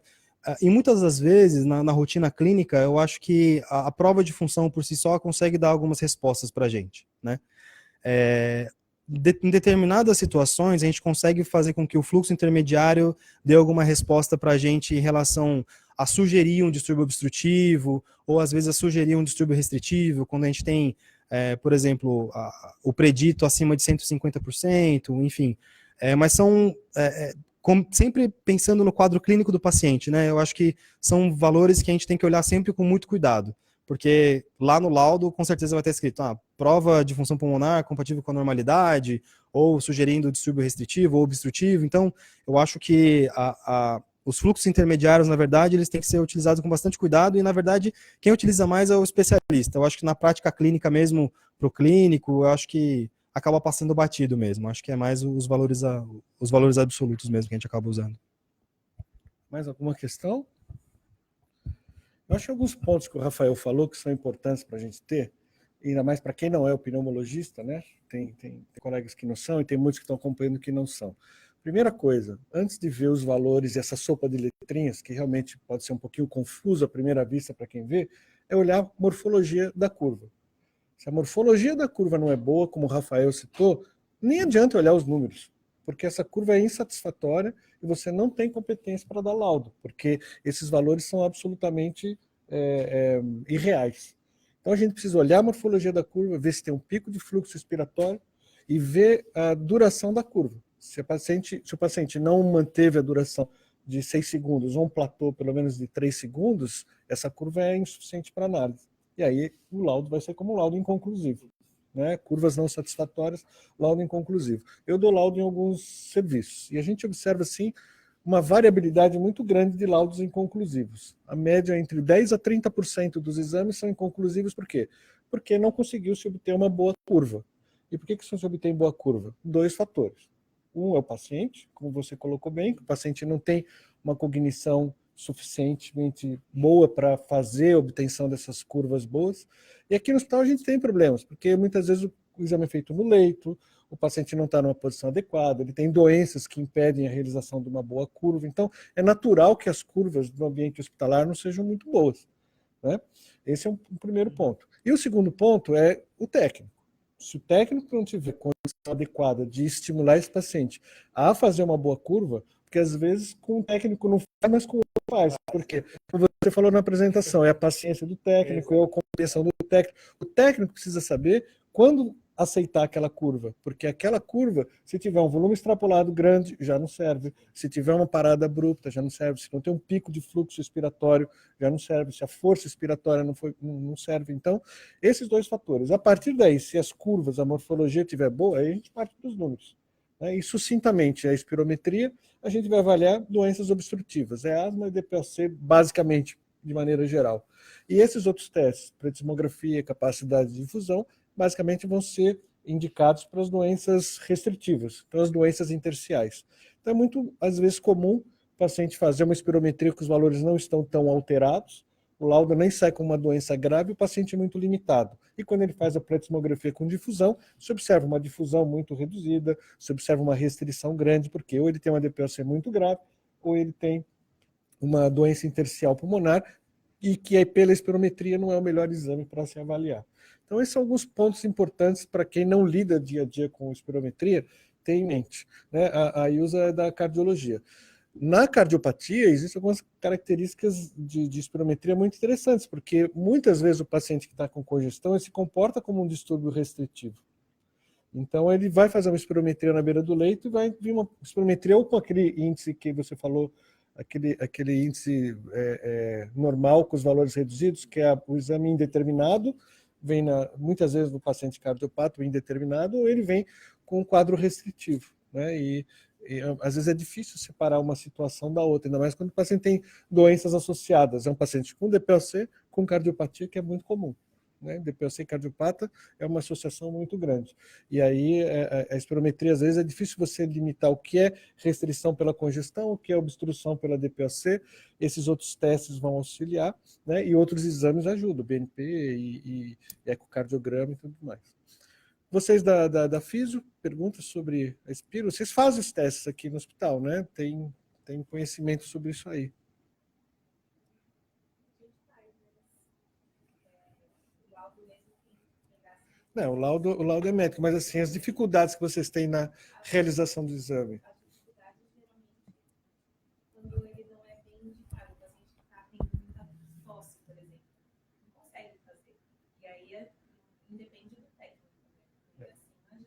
E muitas das vezes, na rotina clínica, eu acho que a prova de função por si só consegue dar algumas respostas para a gente, né? Em determinadas situações, a gente consegue fazer com que o fluxo intermediário dê alguma resposta para a gente em relação a sugerir um distúrbio obstrutivo, ou às vezes a sugerir um distúrbio restritivo, quando a gente tem, por exemplo, o predito acima de 150%, enfim. Mas são, sempre pensando no quadro clínico do paciente, né? Eu acho que são valores que a gente tem que olhar sempre com muito cuidado. Porque lá no laudo, com certeza vai ter escrito prova de função pulmonar compatível com a normalidade, ou sugerindo distúrbio restritivo ou obstrutivo. Então, eu acho que os fluxos intermediários, na verdade, eles têm que ser utilizados com bastante cuidado, e, na verdade, quem utiliza mais é o especialista. Eu acho que na prática clínica mesmo, para o clínico, eu acho que acaba passando batido mesmo. Acho que é mais os valores absolutos mesmo que a gente acaba usando. Mais alguma questão? Eu acho que alguns pontos que o Rafael falou que são importantes para a gente ter, ainda mais para quem não é o pneumologista, né? Tem colegas que não são e tem muitos que estão acompanhando que não são. Primeira coisa, antes de ver os valores e essa sopa de letrinhas, que realmente pode ser um pouquinho confuso à primeira vista para quem vê, é olhar a morfologia da curva. Se a morfologia da curva não é boa, como o Rafael citou, nem adianta olhar os números, porque essa curva é insatisfatória e você não tem competência para dar laudo, porque esses valores são absolutamente irreais. Então a gente precisa olhar a morfologia da curva, ver se tem um pico de fluxo expiratório e ver a duração da curva. Se o paciente não manteve a duração de 6 segundos ou um platô pelo menos de 3 segundos, essa curva é insuficiente para análise. E aí o laudo vai ser como um laudo inconclusivo. Né? Curvas não satisfatórias, laudo inconclusivo. Eu dou laudo em alguns serviços. E a gente observa, assim, uma variabilidade muito grande de laudos inconclusivos. A média entre 10% a 30% dos exames são inconclusivos. Por quê? Porque não conseguiu se obter uma boa curva. E por que se obtém boa curva? 2 fatores. Um é o paciente, como você colocou bem, que o paciente não tem uma cognição suficientemente boa para fazer a obtenção dessas curvas boas. E aqui no hospital a gente tem problemas, porque muitas vezes o exame é feito no leito, o paciente não está numa posição adequada, ele tem doenças que impedem a realização de uma boa curva. Então, é natural que as curvas do ambiente hospitalar não sejam muito boas, né? Esse é um primeiro ponto. E o segundo ponto é o técnico. Se o técnico não tiver condição adequada de estimular esse paciente a fazer uma boa curva, porque às vezes com o técnico não faz, mas com o outro faz. Porque, como você falou na apresentação, é a paciência do técnico, é a compreensão do técnico. O técnico precisa saber quando aceitar aquela curva, porque aquela curva, se tiver um volume extrapolado grande, já não serve. Se tiver uma parada abrupta, já não serve. Se não tem um pico de fluxo expiratório, já não serve. Se a força expiratória não serve. Então, esses dois fatores. A partir daí, se as curvas, a morfologia estiver boa, aí a gente parte dos números. E sucintamente, a espirometria, a gente vai avaliar doenças obstrutivas. É asma e DPOC, basicamente, de maneira geral. E esses outros testes, pletismografia, capacidade de difusão, basicamente vão ser indicados para as doenças restritivas, para as doenças intersticiais. Então é muito, às vezes, comum o paciente fazer uma espirometria que os valores não estão tão alterados, o laudo nem sai com uma doença grave, o paciente é muito limitado. E quando ele faz a pletismografia com difusão, se observa uma difusão muito reduzida, se observa uma restrição grande, porque ou ele tem uma DPOC muito grave, ou ele tem uma doença intersticial pulmonar, e que aí pela espirometria não é o melhor exame para se avaliar. Então esses são alguns pontos importantes para quem não lida dia a dia com espirometria, ter em mente, né? A Ilza é da cardiologia. Na cardiopatia, existem algumas características de espirometria muito interessantes, porque muitas vezes o paciente que está com congestão ele se comporta como um distúrbio restritivo. Então ele vai fazer uma espirometria na beira do leito e vai vir uma espirometria ou com aquele índice que você falou, aquele índice normal com os valores reduzidos, que é o exame indeterminado, vem muitas vezes no paciente cardiopata, indeterminado, ou ele vem com um quadro restritivo, né? E às vezes é difícil separar uma situação da outra, ainda mais quando o paciente tem doenças associadas. É um paciente com DPOC, com cardiopatia, que é muito comum, né? DPOC e cardiopata é uma associação muito grande. E aí a espirometria, às vezes, é difícil você limitar o que é restrição pela congestão, o que é obstrução pela DPOC. Esses outros testes vão auxiliar, né? E outros exames ajudam, BNP e ecocardiograma e tudo mais. Vocês da Físio, perguntas sobre a Espiro? Vocês fazem os testes aqui no hospital, né? Tem conhecimento sobre isso aí. Não, o laudo é médico, mas assim, as dificuldades que vocês têm na realização do exame. Quando ele não é bem indicado, o paciente está tendo muita tosse, por exemplo, não consegue fazer. E aí independe do técnico, né? Assim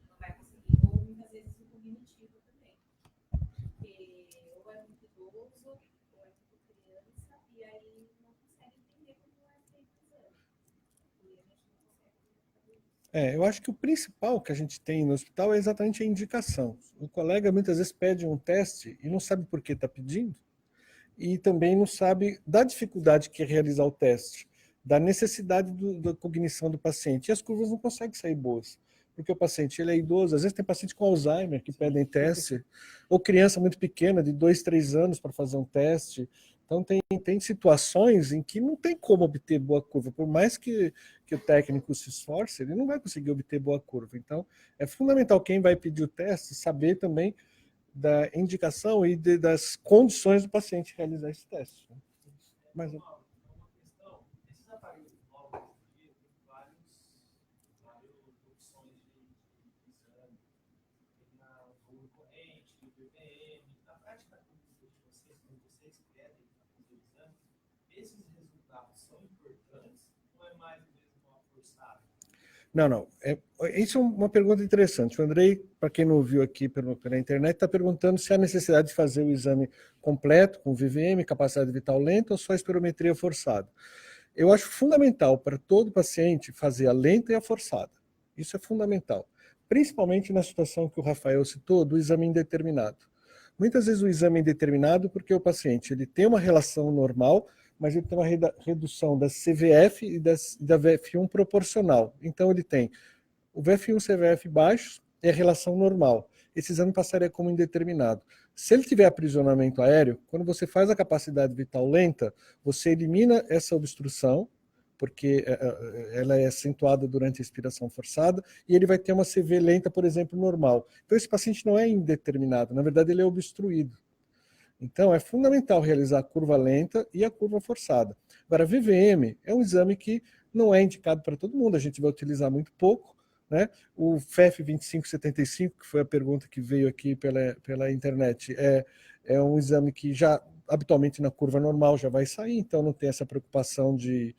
não vai conseguir. Ou muitas vezes o cognitivo também. Porque ou é muito idoso, ou é muito criança, e aí não consegue entender como é feito o exame. E a gente não consegue fazer isso. Eu acho que o principal que a gente tem no hospital é exatamente a indicação. O colega muitas vezes pede um teste e não sabe por que está pedindo, e também não sabe da dificuldade que é realizar o teste, da necessidade da cognição do paciente. E as curvas não conseguem sair boas, porque o paciente ele é idoso, às vezes tem paciente com Alzheimer que pedem teste, ou criança muito pequena, de 2, 3 anos, para fazer um teste. Então tem situações em que não tem como obter boa curva, por mais que o técnico se esforce, ele não vai conseguir obter boa curva. Então é fundamental quem vai pedir o teste saber também da indicação e das condições do paciente realizar esse teste. Mas esses aparelhos novos hoje em dia têm várias opções de exame. Tem na volume corrente, no BPM. Na prática de vocês, quando vocês querem fazer o exame, esses resultados são importantes ou é mais mesmo uma forçada? Não. Isso é uma pergunta interessante. O Andrei, para quem não ouviu aqui pela internet, está perguntando se há necessidade de fazer o exame completo, com VVM, capacidade vital lenta, ou só a espirometria forçada. Eu acho fundamental para todo paciente fazer a lenta e a forçada. Isso é fundamental. Principalmente na situação que o Rafael citou, do exame indeterminado. Muitas vezes o exame é indeterminado porque o paciente ele tem uma relação normal, mas ele tem uma redução da CVF e da VF1 proporcional. Então ele tem o VF1 e CVF baixos, é a relação normal. Esse exame passaria como indeterminado. Se ele tiver aprisionamento aéreo, quando você faz a capacidade vital lenta, você elimina essa obstrução, porque ela é acentuada durante a expiração forçada, e ele vai ter uma CV lenta, por exemplo, normal. Então, esse paciente não é indeterminado, na verdade, ele é obstruído. Então, é fundamental realizar a curva lenta e a curva forçada. Agora, VVM é um exame que não é indicado para todo mundo, a gente vai utilizar muito pouco, né? O FEF 2575, que foi a pergunta que veio aqui pela internet, é um exame que já, habitualmente na curva normal, já vai sair, então não tem essa preocupação de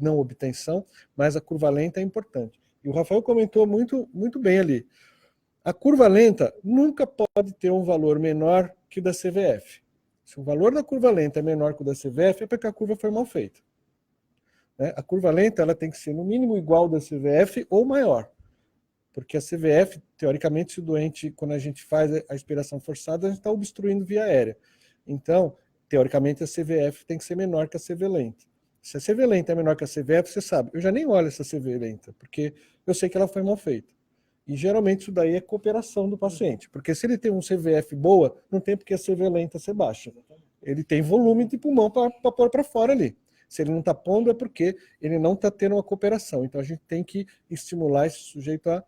não obtenção, mas a curva lenta é importante. E o Rafael comentou muito bem ali. A curva lenta nunca pode ter um valor menor que o da CVF. Se o valor da curva lenta é menor que o da CVF, é porque a curva foi mal feita. Né? A curva lenta ela tem que ser no mínimo igual da CVF ou maior. Porque a CVF, teoricamente, se o doente, quando a gente faz a expiração forçada, a gente está obstruindo via aérea. Então, teoricamente, a CVF tem que ser menor que a CV lenta. Se a CV lenta é menor que a CVF, você sabe, eu já nem olho essa CV lenta, porque eu sei que ela foi mal feita. E geralmente isso daí é cooperação do paciente, porque se ele tem um CVF boa, não tem porque a CV lenta ser baixa. Ele tem volume de pulmão para pôr para fora ali. Se ele não está pondo é porque ele não está tendo uma cooperação. Então a gente tem que estimular esse sujeito a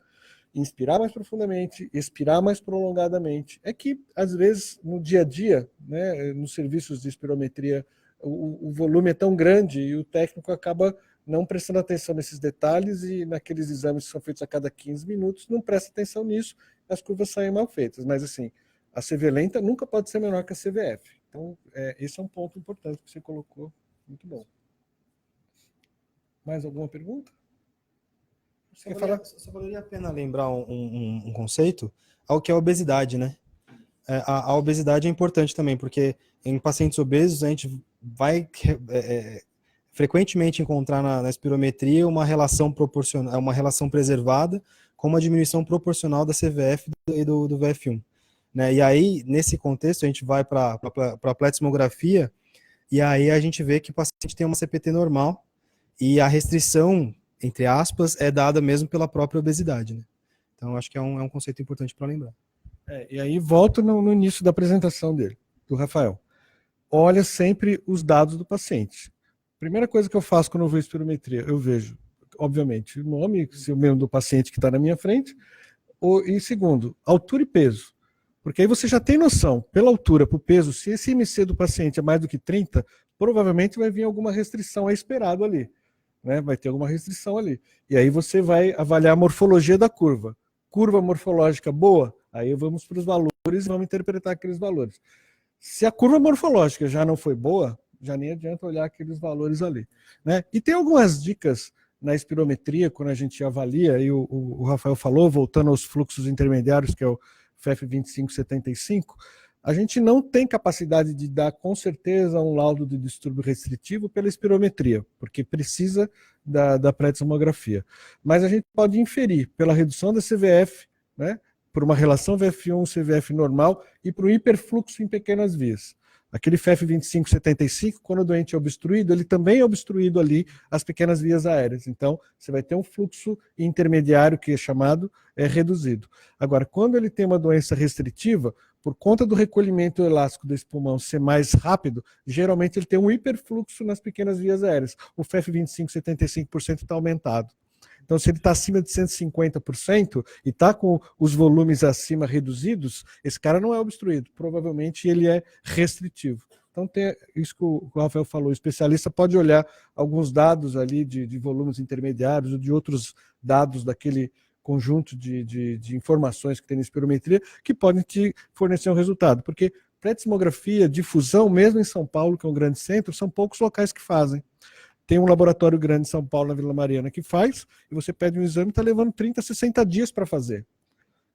inspirar mais profundamente, expirar mais prolongadamente. É que, às vezes, no dia a dia, né, nos serviços de espirometria, o volume é tão grande e o técnico acaba não prestando atenção nesses detalhes e naqueles exames que são feitos a cada 15 minutos, não presta atenção nisso, as curvas saem mal feitas. Mas, assim, a CV lenta nunca pode ser menor que a CVF. Então, esse é um ponto importante que você colocou. Muito bom. Mais alguma pergunta? Só valeria a pena lembrar um conceito, ao que é a obesidade, né? A obesidade é importante também, porque em pacientes obesos a gente vai frequentemente encontrar na espirometria uma relação proporcional, uma relação preservada com uma diminuição proporcional da CVF e do VF1. Né? E aí, nesse contexto, a gente vai para a pletismografia e aí a gente vê que o paciente tem uma CPT normal e a restrição, entre aspas, é dada mesmo pela própria obesidade. Né? Então, acho que é um conceito importante para lembrar. E aí volto no início da apresentação dele, do Rafael. Olha sempre os dados do paciente. Primeira coisa que eu faço quando eu vejo espirometria, eu vejo, obviamente, o nome, se o mesmo do paciente que está na minha frente, e segundo, altura e peso. Porque aí você já tem noção, pela altura, para o peso, se esse IMC do paciente é mais do que 30, provavelmente vai vir alguma restrição, é esperado ali. Né? Vai ter alguma restrição ali. E aí você vai avaliar a morfologia da curva. Curva morfológica boa, aí vamos para os valores e vamos interpretar aqueles valores. Se a curva morfológica já não foi boa, já nem adianta olhar aqueles valores ali. Né? E tem algumas dicas na espirometria, quando a gente avalia, e o Rafael falou, voltando aos fluxos intermediários, que é o FEF 2575, a gente não tem capacidade de dar com certeza um laudo de distúrbio restritivo pela espirometria, porque precisa da pletismografia. Mas a gente pode inferir pela redução da CVF, né, por uma relação VF1-CVF normal e por um hiperfluxo em pequenas vias. Aquele FEF 2575, quando o doente é obstruído, ele também é obstruído ali as pequenas vias aéreas. Então, você vai ter um fluxo intermediário, que é chamado, reduzido. Agora, quando ele tem uma doença restritiva, por conta do recolhimento elástico desse pulmão ser mais rápido, geralmente ele tem um hiperfluxo nas pequenas vias aéreas. O FEF 2575% está aumentado. Então, se ele está acima de 150% e está com os volumes acima reduzidos, esse cara não é obstruído. Provavelmente ele é restritivo. Então, tem isso que o Rafael falou. O especialista pode olhar alguns dados ali de volumes intermediários ou de outros dados daquele conjunto de informações que tem na espirometria que podem te fornecer um resultado. Porque pletismografia, difusão, mesmo em São Paulo, que é um grande centro, são poucos locais que fazem. Tem um laboratório grande em São Paulo, na Vila Mariana, que faz, e você pede um exame e está levando 30, 60 dias para fazer.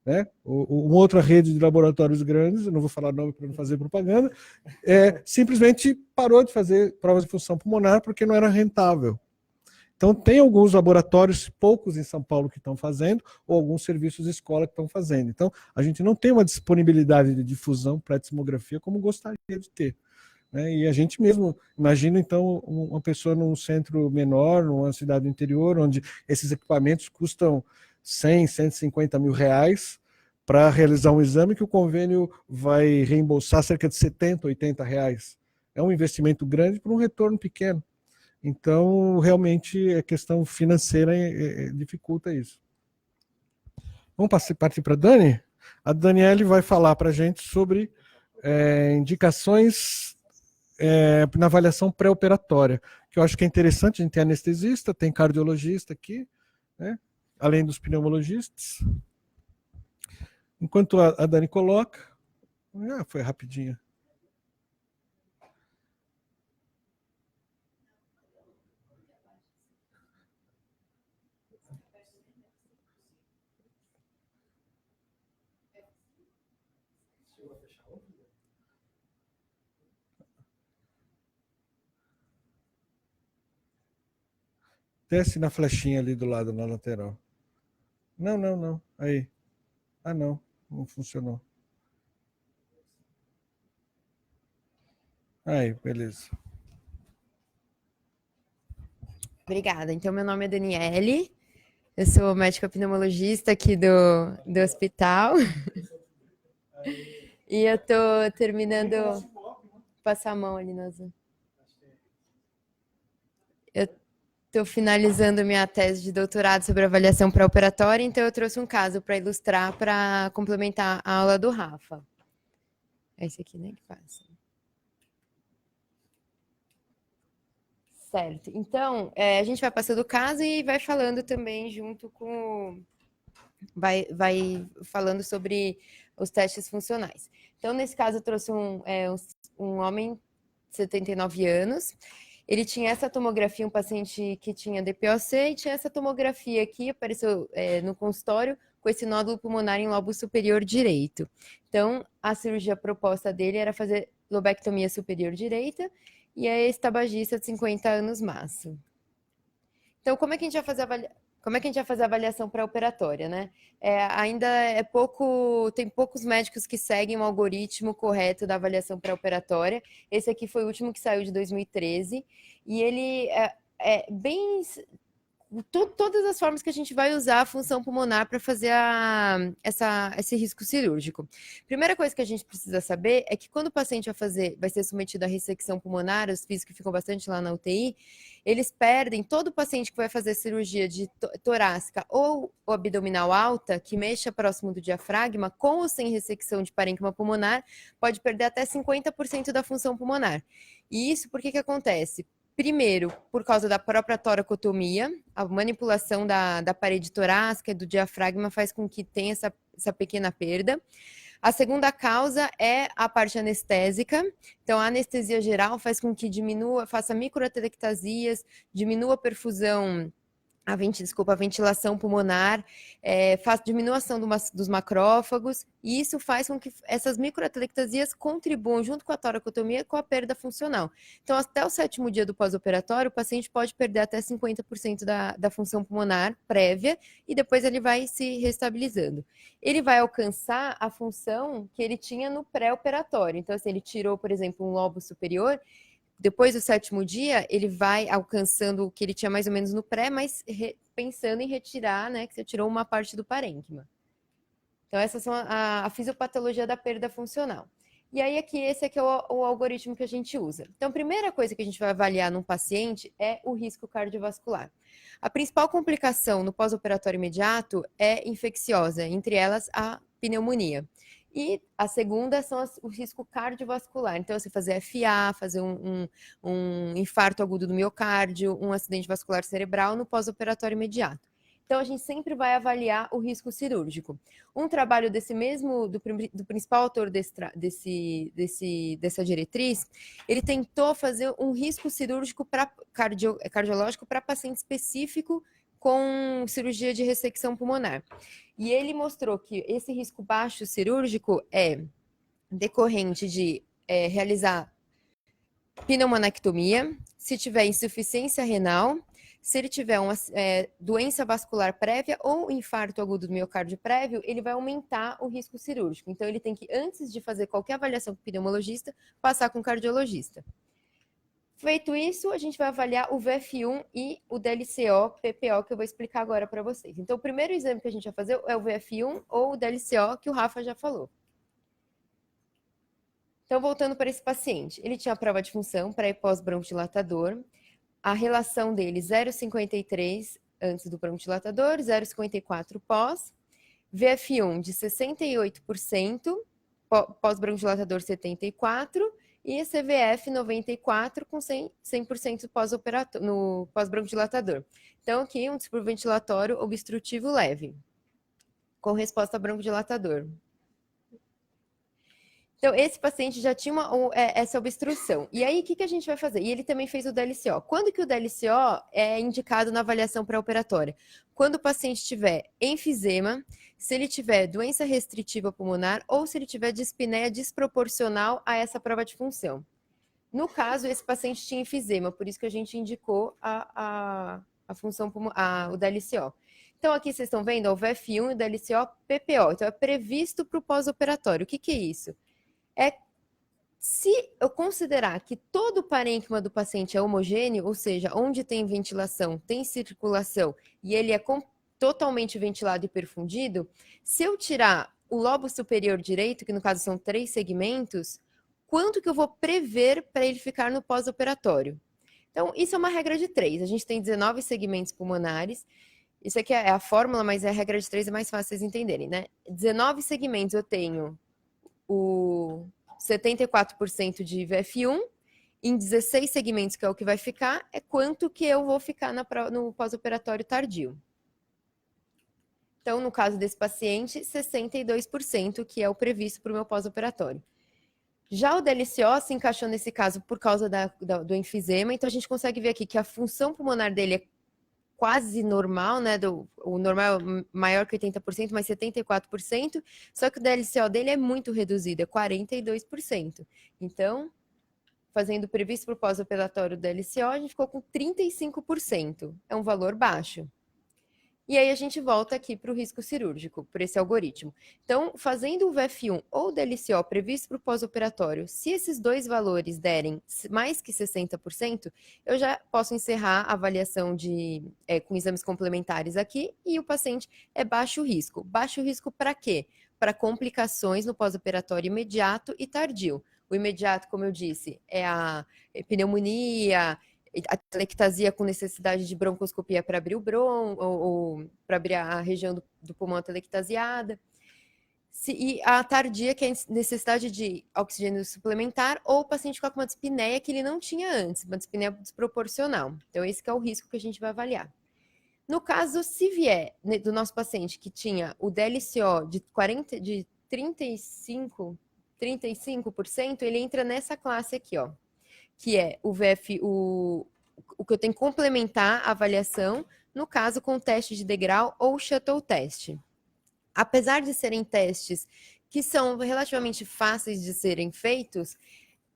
Né? Uma outra rede de laboratórios grandes, eu não vou falar nome para não fazer propaganda, simplesmente parou de fazer provas de função pulmonar porque não era rentável. Então, tem alguns laboratórios, poucos em São Paulo, que estão fazendo, ou alguns serviços de escola que estão fazendo. Então, a gente não tem uma disponibilidade de difusão para a pletismografia como gostaria de ter. E a gente mesmo, imagina então uma pessoa num centro menor, numa cidade do interior, onde esses equipamentos custam 100, 150 mil reais para realizar um exame que o convênio vai reembolsar cerca de 70, 80 reais. É um investimento grande para um retorno pequeno. Então, realmente, a questão financeira dificulta isso. Vamos partir para a Dani? A Daniele vai falar para a gente sobre indicações na avaliação pré-operatória, que eu acho que é interessante. A gente tem anestesista, tem cardiologista aqui, né? Além dos pneumologistas. Enquanto a Dani coloca... foi rapidinho. Desce na flechinha ali do lado, na lateral. Não. Aí. Ah, não funcionou. Aí, beleza. Obrigada. Então, meu nome é Daniele, eu sou médica pneumologista aqui do hospital. E eu tô terminando... Passar a mão ali, Noza. Eu tô finalizando minha tese de doutorado sobre avaliação pré-operatória, então eu trouxe um caso para ilustrar, para complementar a aula do Rafa. É esse aqui, né, que passa. Certo. Então, a gente vai passando o caso e vai falando também junto com... Vai falando sobre os testes funcionais. Então, nesse caso, eu trouxe um homem de 79 anos. Ele tinha essa tomografia, um paciente que tinha DPOC, e tinha essa tomografia aqui, apareceu no consultório, com esse nódulo pulmonar em lobo superior direito. Então, a cirurgia proposta dele era fazer lobectomia superior direita, e é esse tabagista de 50 anos maço. Então, como é que a gente vai fazer a avaliação pré-operatória, né? Ainda tem poucos médicos que seguem o algoritmo correto da avaliação pré-operatória. Esse aqui foi o último que saiu de 2013, e ele é bem... Todas as formas que a gente vai usar a função pulmonar para fazer esse risco cirúrgico. Primeira coisa que a gente precisa saber é que quando o paciente vai ser submetido à ressecção pulmonar, os físicos que ficam bastante lá na UTI, eles perdem, todo paciente que vai fazer cirurgia de torácica ou abdominal alta, que mexa próximo do diafragma, com ou sem ressecção de parênquima pulmonar, pode perder até 50% da função pulmonar. E isso por que acontece? Primeiro, por causa da própria toracotomia, a manipulação da parede torácica e do diafragma faz com que tenha essa pequena perda. A segunda causa é a parte anestésica. Então, a anestesia geral faz com que faça microatelectasias, diminua a perfusão, a ventilação pulmonar, faz diminuição dos macrófagos, e isso faz com que essas microatelectasias contribuam, junto com a toracotomia, com a perda funcional. Então, até o 7º dia do pós-operatório, o paciente pode perder até 50% da função pulmonar prévia, e depois ele vai se restabilizando. Ele vai alcançar a função que ele tinha no pré-operatório. Então, se ele tirou, por exemplo, um lobo superior, depois do 7º dia, ele vai alcançando o que ele tinha mais ou menos no pré, mas pensando em retirar, né, que você tirou uma parte do parênquima. Então, essas são a fisiopatologia da perda funcional. E aí, esse aqui é o algoritmo que a gente usa. Então, a primeira coisa que a gente vai avaliar num paciente é o risco cardiovascular. A principal complicação no pós-operatório imediato é infecciosa, entre elas a pneumonia. E a segunda são o risco cardiovascular. Então, você fazer FA, fazer um infarto agudo do miocárdio, um acidente vascular cerebral no pós-operatório imediato. Então, a gente sempre vai avaliar o risco cirúrgico. Um trabalho do principal autor dessa diretriz, ele tentou fazer um risco cirúrgico cardiológico para paciente específico com cirurgia de ressecção pulmonar. E ele mostrou que esse risco baixo cirúrgico é decorrente de realizar pneumonectomia, se tiver insuficiência renal, se ele tiver uma doença vascular prévia ou infarto agudo do miocárdio prévio, ele vai aumentar o risco cirúrgico. Então, ele tem que, antes de fazer qualquer avaliação com o pneumologista, passar com o cardiologista. Feito isso, a gente vai avaliar o VF1 e o DLCO-PPO, que eu vou explicar agora para vocês. Então, o primeiro exame que a gente vai fazer é o VF1 ou o DLCO, que o Rafa já falou. Então, voltando para esse paciente, ele tinha a prova de função pré e pós-broncodilatador. a relação dele 0,53 antes do bronquidilatador, 0,54 pós, VF1 de 68%, pós-bronquidilatador 74%, e CVF 94% com 100% no pós-bronquidilatador. Então, aqui um distúrbio ventilatório obstrutivo leve, com resposta a bronquidilatador. Então, esse paciente já tinha essa obstrução. E aí, o que a gente vai fazer? E ele também fez o DLCO. Quando que o DLCO é indicado na avaliação pré-operatória? Quando o paciente tiver enfisema, se ele tiver doença restritiva pulmonar ou se ele tiver dispneia desproporcional a essa prova de função. No caso, esse paciente tinha enfisema, por isso que a gente indicou a função o DLCO. Então, aqui vocês estão vendo o VF1 e o DLCO PPO. Então, é previsto para o pós-operatório. O que é isso? Se eu considerar que todo o parênquima do paciente é homogêneo, ou seja, onde tem ventilação, tem circulação, e ele é totalmente ventilado e perfundido, se eu tirar o lobo superior direito, que no caso são 3 segmentos, quanto que eu vou prever para ele ficar no pós-operatório? Então, isso é uma regra de 3. A gente tem 19 segmentos pulmonares. Isso aqui é a fórmula, mas a regra de 3 é mais fácil vocês entenderem, né? 19 segmentos eu tenho o 74% de VF1, em 16 segmentos, que é o que vai ficar, é quanto que eu vou ficar no pós-operatório tardio. Então, no caso desse paciente, 62%, que é o previsto para o meu pós-operatório. Já o DLCO se encaixou nesse caso por causa do enfisema, então a gente consegue ver aqui que a função pulmonar dele é quase normal, né? O normal é maior que 80%, mas 74%, só que o DLCO dele é muito reduzido, é 42%. Então, fazendo o previsto para o pós-operatório do DLCO, a gente ficou com 35%. É um valor baixo. E aí a gente volta aqui para o risco cirúrgico, por esse algoritmo. Então, fazendo o VF1 ou o DLCO previsto para o pós-operatório, se esses dois valores derem mais que 60%, eu já posso encerrar a avaliação com exames complementares aqui e o paciente é baixo risco. Baixo risco para quê? Para complicações no pós-operatório imediato e tardio. O imediato, como eu disse, é a pneumonia, a telectasia com necessidade de broncoscopia para abrir o ou para abrir a região do pulmão telectasiada. E a tardia, que é a necessidade de oxigênio suplementar, ou o paciente com uma dispneia que ele não tinha antes, uma dispneia desproporcional. Então, esse que é o risco que a gente vai avaliar. No caso, se vier do nosso paciente que tinha o DLCO de 35%, ele entra nessa classe aqui, ó, que é o que eu tenho que complementar a avaliação, no caso com teste de degrau ou shuttle test. Apesar de serem testes que são relativamente fáceis de serem feitos,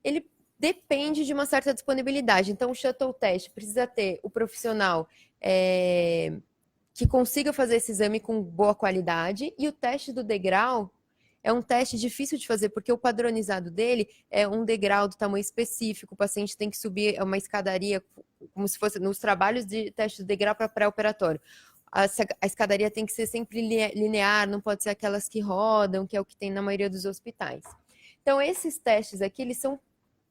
ele depende de uma certa disponibilidade. Então, o shuttle test precisa ter o profissional que consiga fazer esse exame com boa qualidade, e o teste do degrau é um teste difícil de fazer, porque o padronizado dele é um degrau do tamanho específico, o paciente tem que subir uma escadaria, como se fosse nos trabalhos de teste do degrau para pré-operatório. A escadaria tem que ser sempre linear, não pode ser aquelas que rodam, que é o que tem na maioria dos hospitais. Então, esses testes aqui, eles são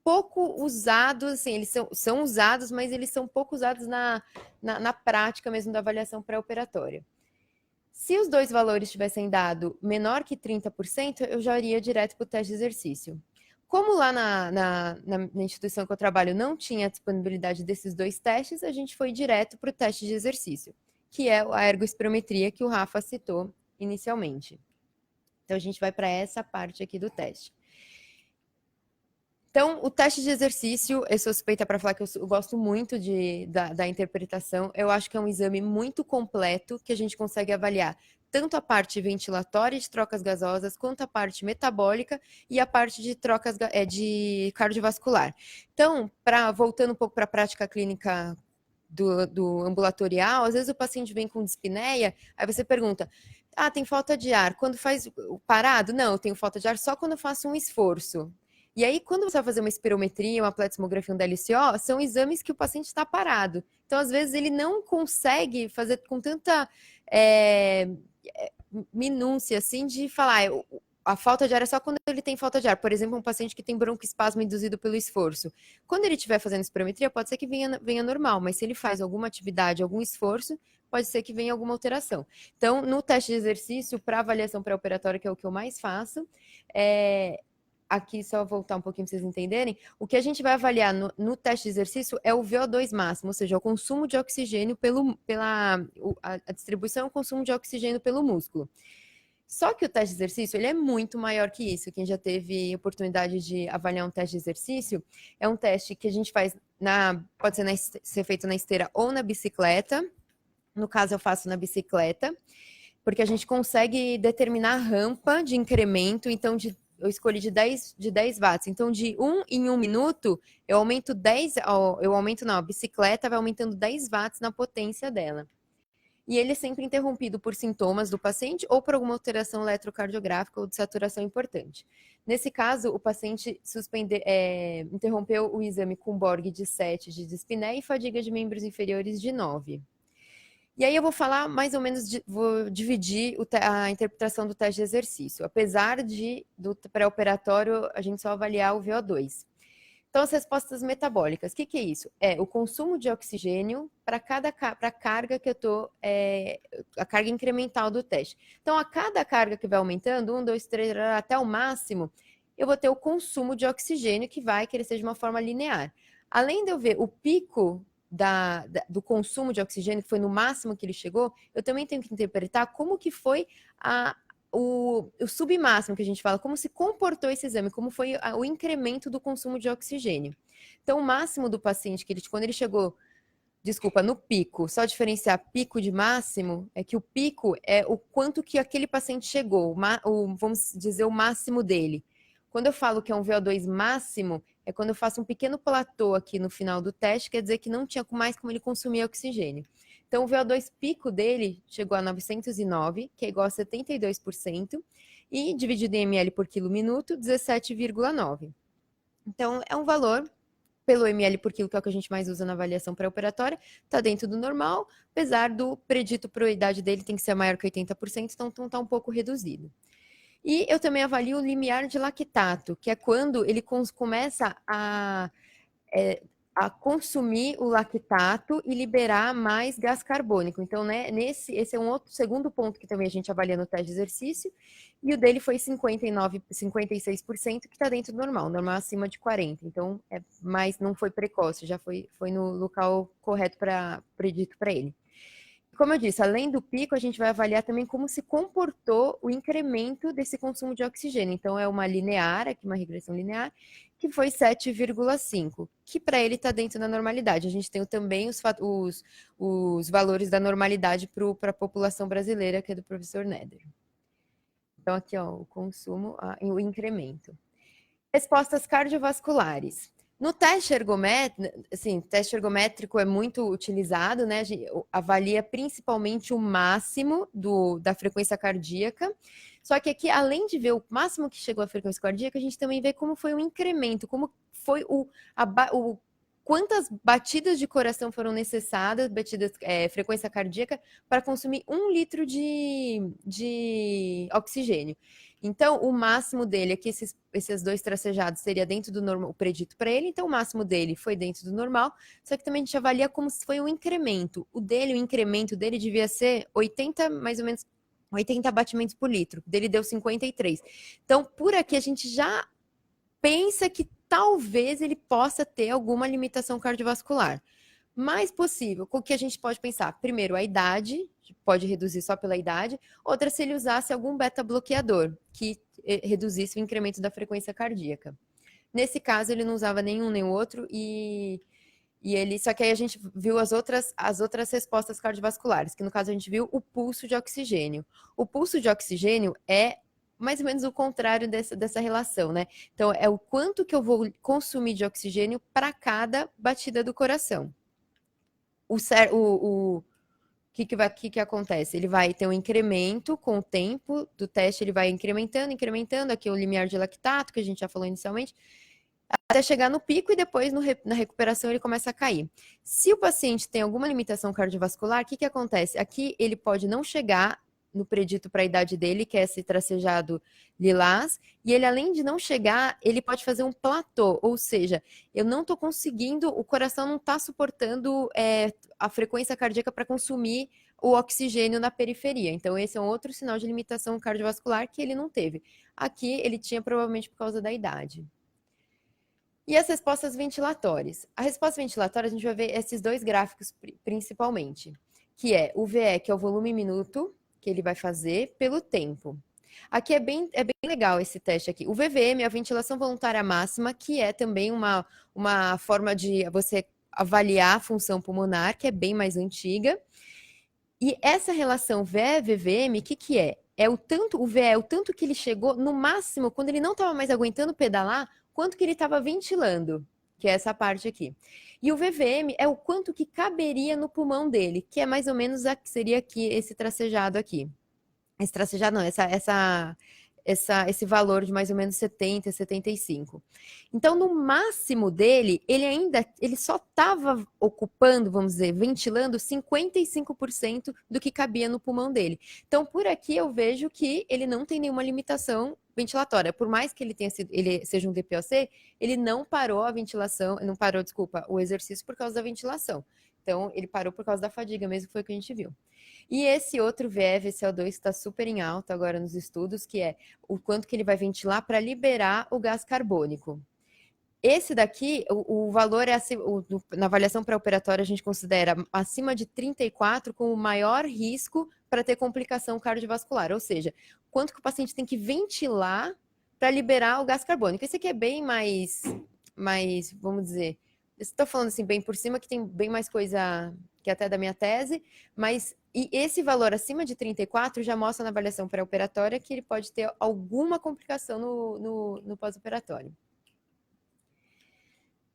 pouco usados, assim, eles são usados, mas eles são pouco usados na prática mesmo da avaliação pré-operatória. Se os dois valores tivessem dado menor que 30%, eu já iria direto para o teste de exercício. Como lá na instituição que eu trabalho não tinha disponibilidade desses dois testes, a gente foi direto para o teste de exercício, que é a ergospirometria que o Rafa citou inicialmente. Então, a gente vai para essa parte aqui do teste. Então, o teste de exercício, eu sou suspeita para falar que eu gosto muito da interpretação. Eu acho que é um exame muito completo, que a gente consegue avaliar tanto a parte ventilatória de trocas gasosas, quanto a parte metabólica e a parte de trocas de cardiovascular. Então, voltando um pouco para a prática clínica do ambulatorial, às vezes o paciente vem com dispneia, aí você pergunta, tem falta de ar. Quando faz parado? Não, eu tenho falta de ar só quando eu faço um esforço. E aí, quando você vai fazer uma espirometria, uma pletismografia, um DLCO, são exames que o paciente está parado. Então, às vezes, ele não consegue fazer com tanta minúcia, assim, de falar, a falta de ar é só quando ele tem falta de ar. Por exemplo, um paciente que tem broncoespasmo induzido pelo esforço. Quando ele estiver fazendo espirometria, pode ser que venha normal, mas se ele faz alguma atividade, algum esforço, pode ser que venha alguma alteração. Então, no teste de exercício, para avaliação pré-operatória, que é o que eu mais faço, aqui só voltar um pouquinho para vocês entenderem, o que a gente vai avaliar no teste de exercício é o VO2 máximo, ou seja, o consumo de oxigênio a distribuição e o consumo de oxigênio pelo músculo. Só que o teste de exercício, ele é muito maior que isso. Quem já teve oportunidade de avaliar um teste de exercício, é um teste que a gente faz, pode ser feito na esteira ou na bicicleta. No caso, eu faço na bicicleta, porque a gente consegue determinar a rampa de incremento. Então, eu escolhi de 10 watts. Então, de 1 em 1 minuto, eu aumento 10, a bicicleta vai aumentando 10 watts na potência dela. E ele é sempre interrompido por sintomas do paciente ou por alguma alteração eletrocardiográfica ou de saturação importante. Nesse caso, o paciente interrompeu o exame com Borg de 7 de dispneia e fadiga de membros inferiores de 9. E aí eu vou falar mais ou menos, vou dividir a interpretação do teste de exercício. Apesar do pré-operatório, a gente só avaliar o VO2. Então, as respostas metabólicas, o que é isso? É o consumo de oxigênio para a carga que eu estou, a carga incremental do teste. Então, a cada carga que vai aumentando, 1, 2, 3, até o máximo, eu vou ter o consumo de oxigênio que ele seja de uma forma linear. Além de eu ver o pico do consumo de oxigênio, que foi no máximo que ele chegou, eu também tenho que interpretar como que foi o submáximo que a gente fala, como se comportou esse exame, como foi o incremento do consumo de oxigênio. Então, o máximo do paciente, quando ele chegou, no pico, só diferenciar pico de máximo, é que o pico é o quanto que aquele paciente chegou, vamos dizer, o máximo dele. Quando eu falo que é um VO2 máximo, é quando eu faço um pequeno platô aqui no final do teste, quer dizer que não tinha mais como ele consumir oxigênio. Então, o VO2 pico dele chegou a 909, que é igual a 72%, e dividido em ml por quilo minuto, 17,9. Então, é um valor, pelo ml por quilo, que é o que a gente mais usa na avaliação pré-operatória, está dentro do normal, apesar do predito para a idade dele tem que ser maior que 80%, então está um pouco reduzido. E eu também avalio o limiar de lactato, que é quando ele começa a consumir o lactato e liberar mais gás carbônico. Então, né, esse é um outro segundo ponto que também a gente avalia no teste de exercício, e o dele foi 56%, que está dentro do normal acima de 40%. Então, mas não foi precoce, já foi no local correto predito para ele. Como eu disse, além do pico, a gente vai avaliar também como se comportou o incremento desse consumo de oxigênio. Então, é uma linear, aqui uma regressão linear, que foi 7,5, que para ele está dentro da normalidade. A gente tem também os valores da normalidade para a população brasileira, que é do professor Neder. Então, aqui, ó, o consumo, o incremento. Respostas cardiovasculares. No teste ergométrico, teste ergométrico é muito utilizado, né? A gente avalia principalmente o máximo da frequência cardíaca. Só que aqui, além de ver o máximo que chegou à frequência cardíaca, a gente também vê como foi o incremento, como foi quantas batidas de coração foram necessárias, frequência cardíaca, para consumir 1 litro de oxigênio. Então, o máximo dele, aqui esses dois tracejados, seria dentro do normal, o predito para ele, então o máximo dele foi dentro do normal, só que também a gente avalia como se foi um incremento. O incremento dele devia ser 80, mais ou menos, 80 batimentos por litro, dele deu 53. Então, por aqui a gente já pensa que talvez ele possa ter alguma limitação cardiovascular. Mais possível, o que a gente pode pensar? Primeiro, a idade, pode reduzir só pela idade. Outra, se ele usasse algum beta-bloqueador, que reduzisse o incremento da frequência cardíaca. Nesse caso, ele não usava nenhum nem o outro, só que aí a gente viu as outras respostas cardiovasculares, que no caso a gente viu o pulso de oxigênio. O pulso de oxigênio é mais ou menos o contrário dessa relação, né? Então, é o quanto que eu vou consumir de oxigênio para cada batida do coração. O que acontece? Ele vai ter um incremento com o tempo do teste, ele vai incrementando, aqui o limiar de lactato, que a gente já falou inicialmente, até chegar no pico e depois na recuperação ele começa a cair. Se o paciente tem alguma limitação cardiovascular, o que acontece? Aqui ele pode não chegar no predito para a idade dele, que é esse tracejado lilás, e ele, além de não chegar, ele pode fazer um platô, ou seja, eu não estou conseguindo, o coração não está suportando a frequência cardíaca para consumir o oxigênio na periferia. Então, esse é um outro sinal de limitação cardiovascular que ele não teve. Aqui, ele tinha provavelmente por causa da idade. E as respostas ventilatórias? A resposta ventilatória, a gente vai ver esses dois gráficos principalmente, que é o VE, que é o volume minuto que ele vai fazer pelo tempo. Aqui é bem legal esse teste aqui. O VVM, a ventilação voluntária máxima, que é também uma forma de você avaliar a função pulmonar, que é bem mais antiga. E essa relação VE-VVM, o que é? O VE é o tanto que ele chegou no máximo, quando ele não estava mais aguentando pedalar, quanto que ele estava ventilando, que é essa parte aqui. E o VVM é o quanto que caberia no pulmão dele, que é mais ou menos seria aqui, esse tracejado aqui. Esse tracejado não, esse valor de mais ou menos 70, 75. Então, no máximo dele, ele só estava ocupando, vamos dizer, ventilando 55% do que cabia no pulmão dele. Então, por aqui eu vejo que ele não tem nenhuma limitação ventilatória. Por mais que ele seja um DPOC, ele não parou a ventilação, não parou, desculpa, o exercício por causa da ventilação. Então, ele parou por causa da fadiga mesmo, que foi o que a gente viu. E esse outro VE-VCO2 está super em alta agora nos estudos, que é o quanto que ele vai ventilar para liberar o gás carbônico. Esse daqui, o valor é na avaliação pré-operatória, a gente considera acima de 34 com o maior risco para ter complicação cardiovascular, ou seja, quanto que o paciente tem que ventilar para liberar o gás carbônico. Esse aqui é bem mais, vamos dizer, estou falando assim bem por cima, que tem bem mais coisa que até da minha tese, mas e esse valor acima de 34 já mostra na avaliação pré-operatória que ele pode ter alguma complicação no pós-operatório.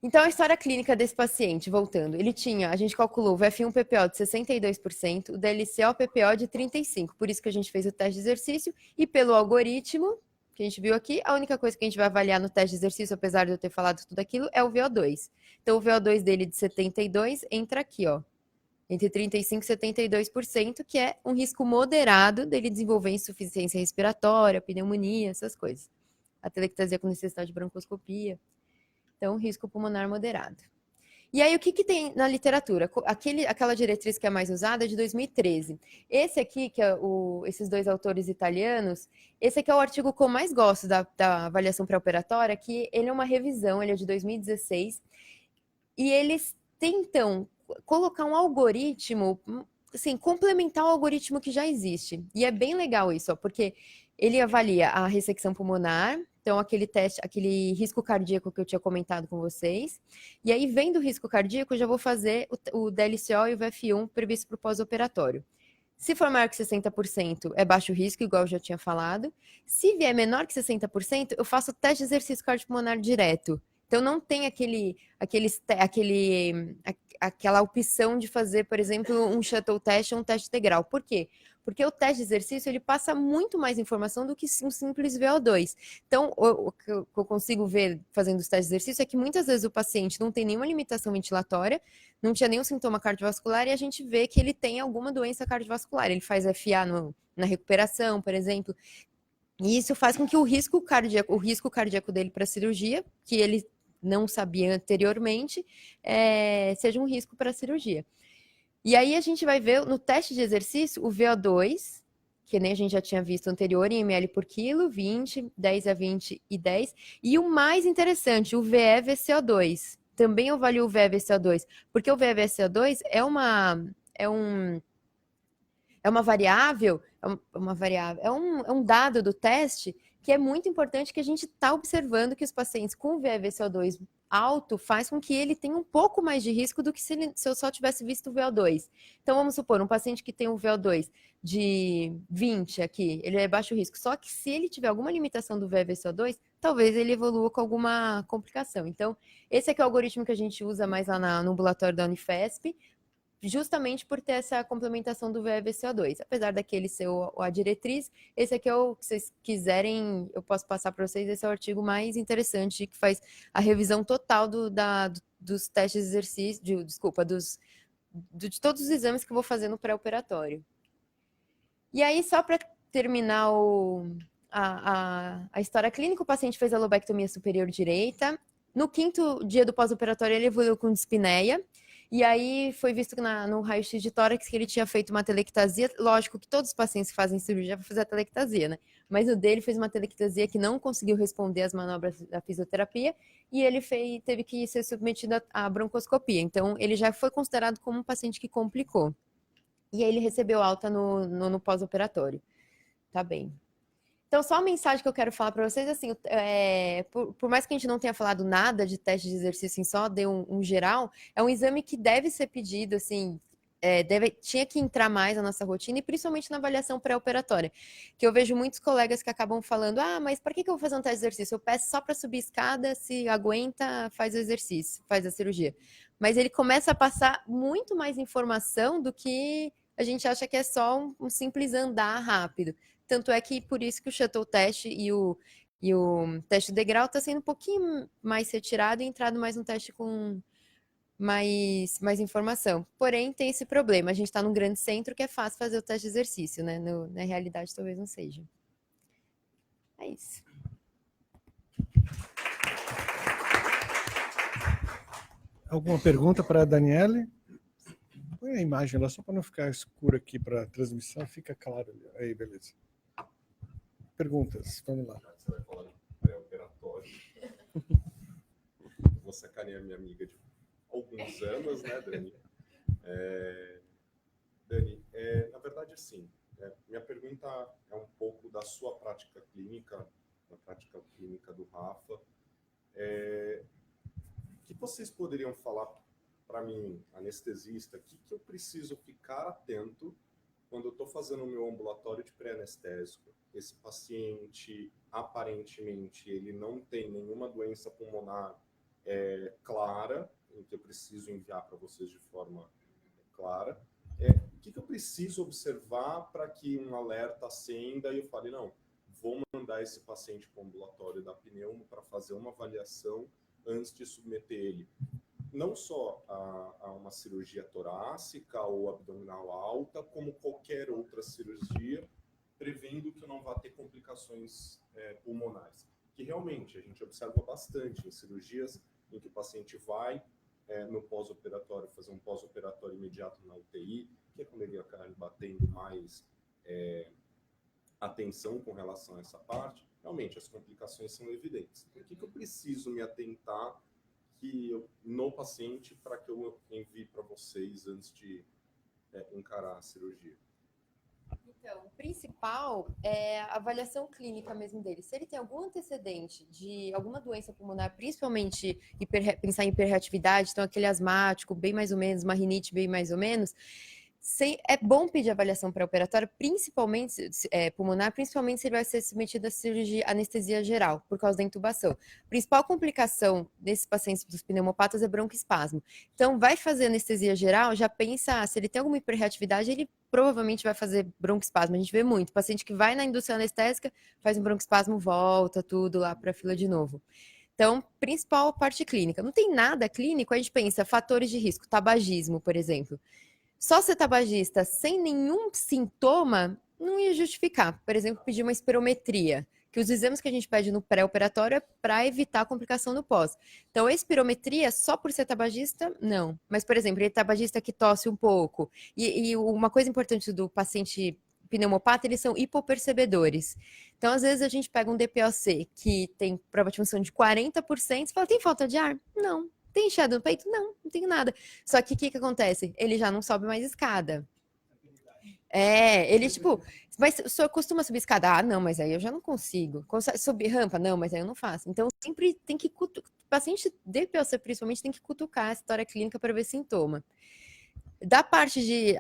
Então, a história clínica desse paciente, voltando, a gente calculou o VF1-PPO de 62%, o DLCO-PPO de 35%, por isso que a gente fez o teste de exercício, e pelo algoritmo que a gente viu aqui, a única coisa que a gente vai avaliar no teste de exercício, apesar de eu ter falado tudo aquilo, é o VO2. Então, o VO2 dele de 72 entra aqui, ó, entre 35% e 72%, que é um risco moderado dele desenvolver insuficiência respiratória, pneumonia, essas coisas. Atelectasia com necessidade de broncoscopia. Então, risco pulmonar moderado. E aí, o que tem na literatura? Aquela diretriz que é mais usada é de 2013. Esse aqui, que é esses dois autores italianos, esse aqui é o artigo que eu mais gosto da avaliação pré-operatória, que ele é uma revisão, ele é de 2016, e eles tentam colocar um algoritmo, assim, complementar o algoritmo que já existe. E é bem legal isso, ó, porque ele avalia a ressecção pulmonar, então aquele risco cardíaco que eu tinha comentado com vocês. E aí, vendo o risco cardíaco, eu já vou fazer o DLCO e o VF1 previsto para o pós-operatório. Se for maior que 60%, é baixo risco, igual eu já tinha falado. Se vier menor que 60%, eu faço o teste de exercício cardiopulmonar direto. Então, não tem aquela opção de fazer, por exemplo, um shuttle test ou um teste integral. Por quê? Porque o teste de exercício, ele passa muito mais informação do que um simples VO2. Então, o que eu consigo ver fazendo os testes de exercício é que muitas vezes o paciente não tem nenhuma limitação ventilatória, não tinha nenhum sintoma cardiovascular, e a gente vê que ele tem alguma doença cardiovascular. Ele faz FA na recuperação, por exemplo. E isso faz com que o risco cardíaco dele para cirurgia, que ele não sabia anteriormente, seja um risco para a cirurgia. E aí a gente vai ver no teste de exercício o VO2, que nem a gente já tinha visto anterior, em ml por quilo, 20, 10 a 20 e 10. E o mais interessante, o VE-VCO2. Também eu avalio o VE-VCO2, porque o VE-VCO2 é um dado do teste que é muito importante, que a gente está observando que os pacientes com VE-VCO2 alto faz com que ele tenha um pouco mais de risco do que se eu só tivesse visto o VO2. Então, vamos supor, um paciente que tem um VO2 de 20 aqui, ele é baixo risco. Só que se ele tiver alguma limitação do VE-VCO2, talvez ele evolua com alguma complicação. Então, esse aqui é o algoritmo que a gente usa mais lá no ambulatório da Unifesp, justamente por ter essa complementação do VE-VCO2. Apesar daquele ser a diretriz, esse aqui é o que vocês quiserem, eu posso passar para vocês, esse é o artigo mais interessante, que faz a revisão total dos testes de exercício, de todos os exames que eu vou fazer no pré-operatório. E aí, só para terminar a história clínica, o paciente fez a lobectomia superior direita. No 5º dia do pós-operatório, ele evoluiu com dispneia. E aí foi visto no raio-x de tórax que ele tinha feito uma telectasia. Lógico que todos os pacientes que fazem cirurgia vão fazer a telectasia, né? Mas o dele fez uma telectasia que não conseguiu responder às manobras da fisioterapia e ele teve que ser submetido à broncoscopia. Então, ele já foi considerado como um paciente que complicou. E aí ele recebeu alta no pós-operatório. Tá bem. Então, só a mensagem que eu quero falar para vocês, assim, por mais que a gente não tenha falado nada de teste de exercício em só, deu um geral, é um exame que deve ser pedido, assim, tinha que entrar mais na nossa rotina, e principalmente na avaliação pré-operatória, que eu vejo muitos colegas que acabam falando, mas para que eu vou fazer um teste de exercício? Eu peço só para subir escada, se aguenta, faz o exercício, faz a cirurgia. Mas ele começa a passar muito mais informação do que a gente acha que é só um simples andar rápido. Tanto é que por isso que o shuttle teste e o teste degrau está sendo um pouquinho mais retirado e entrado mais um teste com mais informação. Porém, tem esse problema. A gente está num grande centro que é fácil fazer o teste de exercício, né? Na realidade, talvez não seja. É isso. Alguma pergunta para a Daniele? Põe a imagem lá, só para não ficar escuro aqui para a transmissão, fica claro ali. Aí, beleza. Perguntas, vamos lá. Você vai falar de pré-operatório. Vou sacanear minha amiga de alguns anos, né, Dani? Dani, na verdade, assim, minha pergunta é um pouco da sua prática clínica, da prática clínica do Rafa. O que vocês poderiam falar para mim, anestesista, o que eu preciso ficar atento quando eu estou fazendo o meu ambulatório de pré-anestésico? Esse paciente, aparentemente, ele não tem nenhuma doença pulmonar clara, em que eu preciso enviar para vocês de forma clara. O que eu preciso observar para que um alerta acenda e eu fale, não, vou mandar esse paciente para o ambulatório da pneumo para fazer uma avaliação antes de submeter ele, não só a uma cirurgia torácica ou abdominal alta, como qualquer outra cirurgia, prevendo que eu não vá ter complicações pulmonares. Que realmente a gente observa bastante em cirurgias em que o paciente vai no pós-operatório, fazer um pós-operatório imediato na UTI, que é quando ele acaba batendo mais atenção com relação a essa parte. Realmente, as complicações são evidentes. Então, o que eu preciso me atentar no paciente para que eu envie para vocês antes de encarar a cirurgia? Então, o principal é a avaliação clínica mesmo dele. Se ele tem algum antecedente de alguma doença pulmonar, principalmente pensar em hiperreatividade, então aquele asmático, bem mais ou menos, uma rinite bem mais ou menos, é bom pedir avaliação pré-operatória, principalmente pulmonar, principalmente se ele vai ser submetido a cirurgia anestesia geral, por causa da intubação. A principal complicação desses pacientes dos pneumopatas é broncoespasmo. Então, vai fazer anestesia geral, já pensa, se ele tem alguma hiperreatividade, ele provavelmente vai fazer broncoespasmo. A gente vê muito. Paciente que vai na indústria anestésica, faz um broncoespasmo, volta tudo lá para a fila de novo. Então, principal parte clínica. Não tem nada clínico, a gente pensa fatores de risco, tabagismo, por exemplo. Só ser tabagista sem nenhum sintoma não ia justificar. Por exemplo, pedir uma espirometria, que os exames que a gente pede no pré-operatório é para evitar a complicação no pós. Então, a espirometria, só por ser tabagista, não. Mas, por exemplo, ele é tabagista que tosse um pouco. E uma coisa importante do paciente pneumopata, eles são hipopercebedores. Então, às vezes, a gente pega um DPOC que tem prova de função de 40%, e fala, tem falta de ar? Não. Tem inchado no peito? Não, não tenho nada. Só que o que acontece? Ele já não sobe mais escada. Ele tipo, mas o senhor costuma subir escada? Ah, não, mas aí eu já não consigo. Subir rampa? Não, mas aí eu não faço. Então, sempre tem que cutucar. O paciente DPOC, principalmente, tem que cutucar a história clínica para ver sintoma. Da parte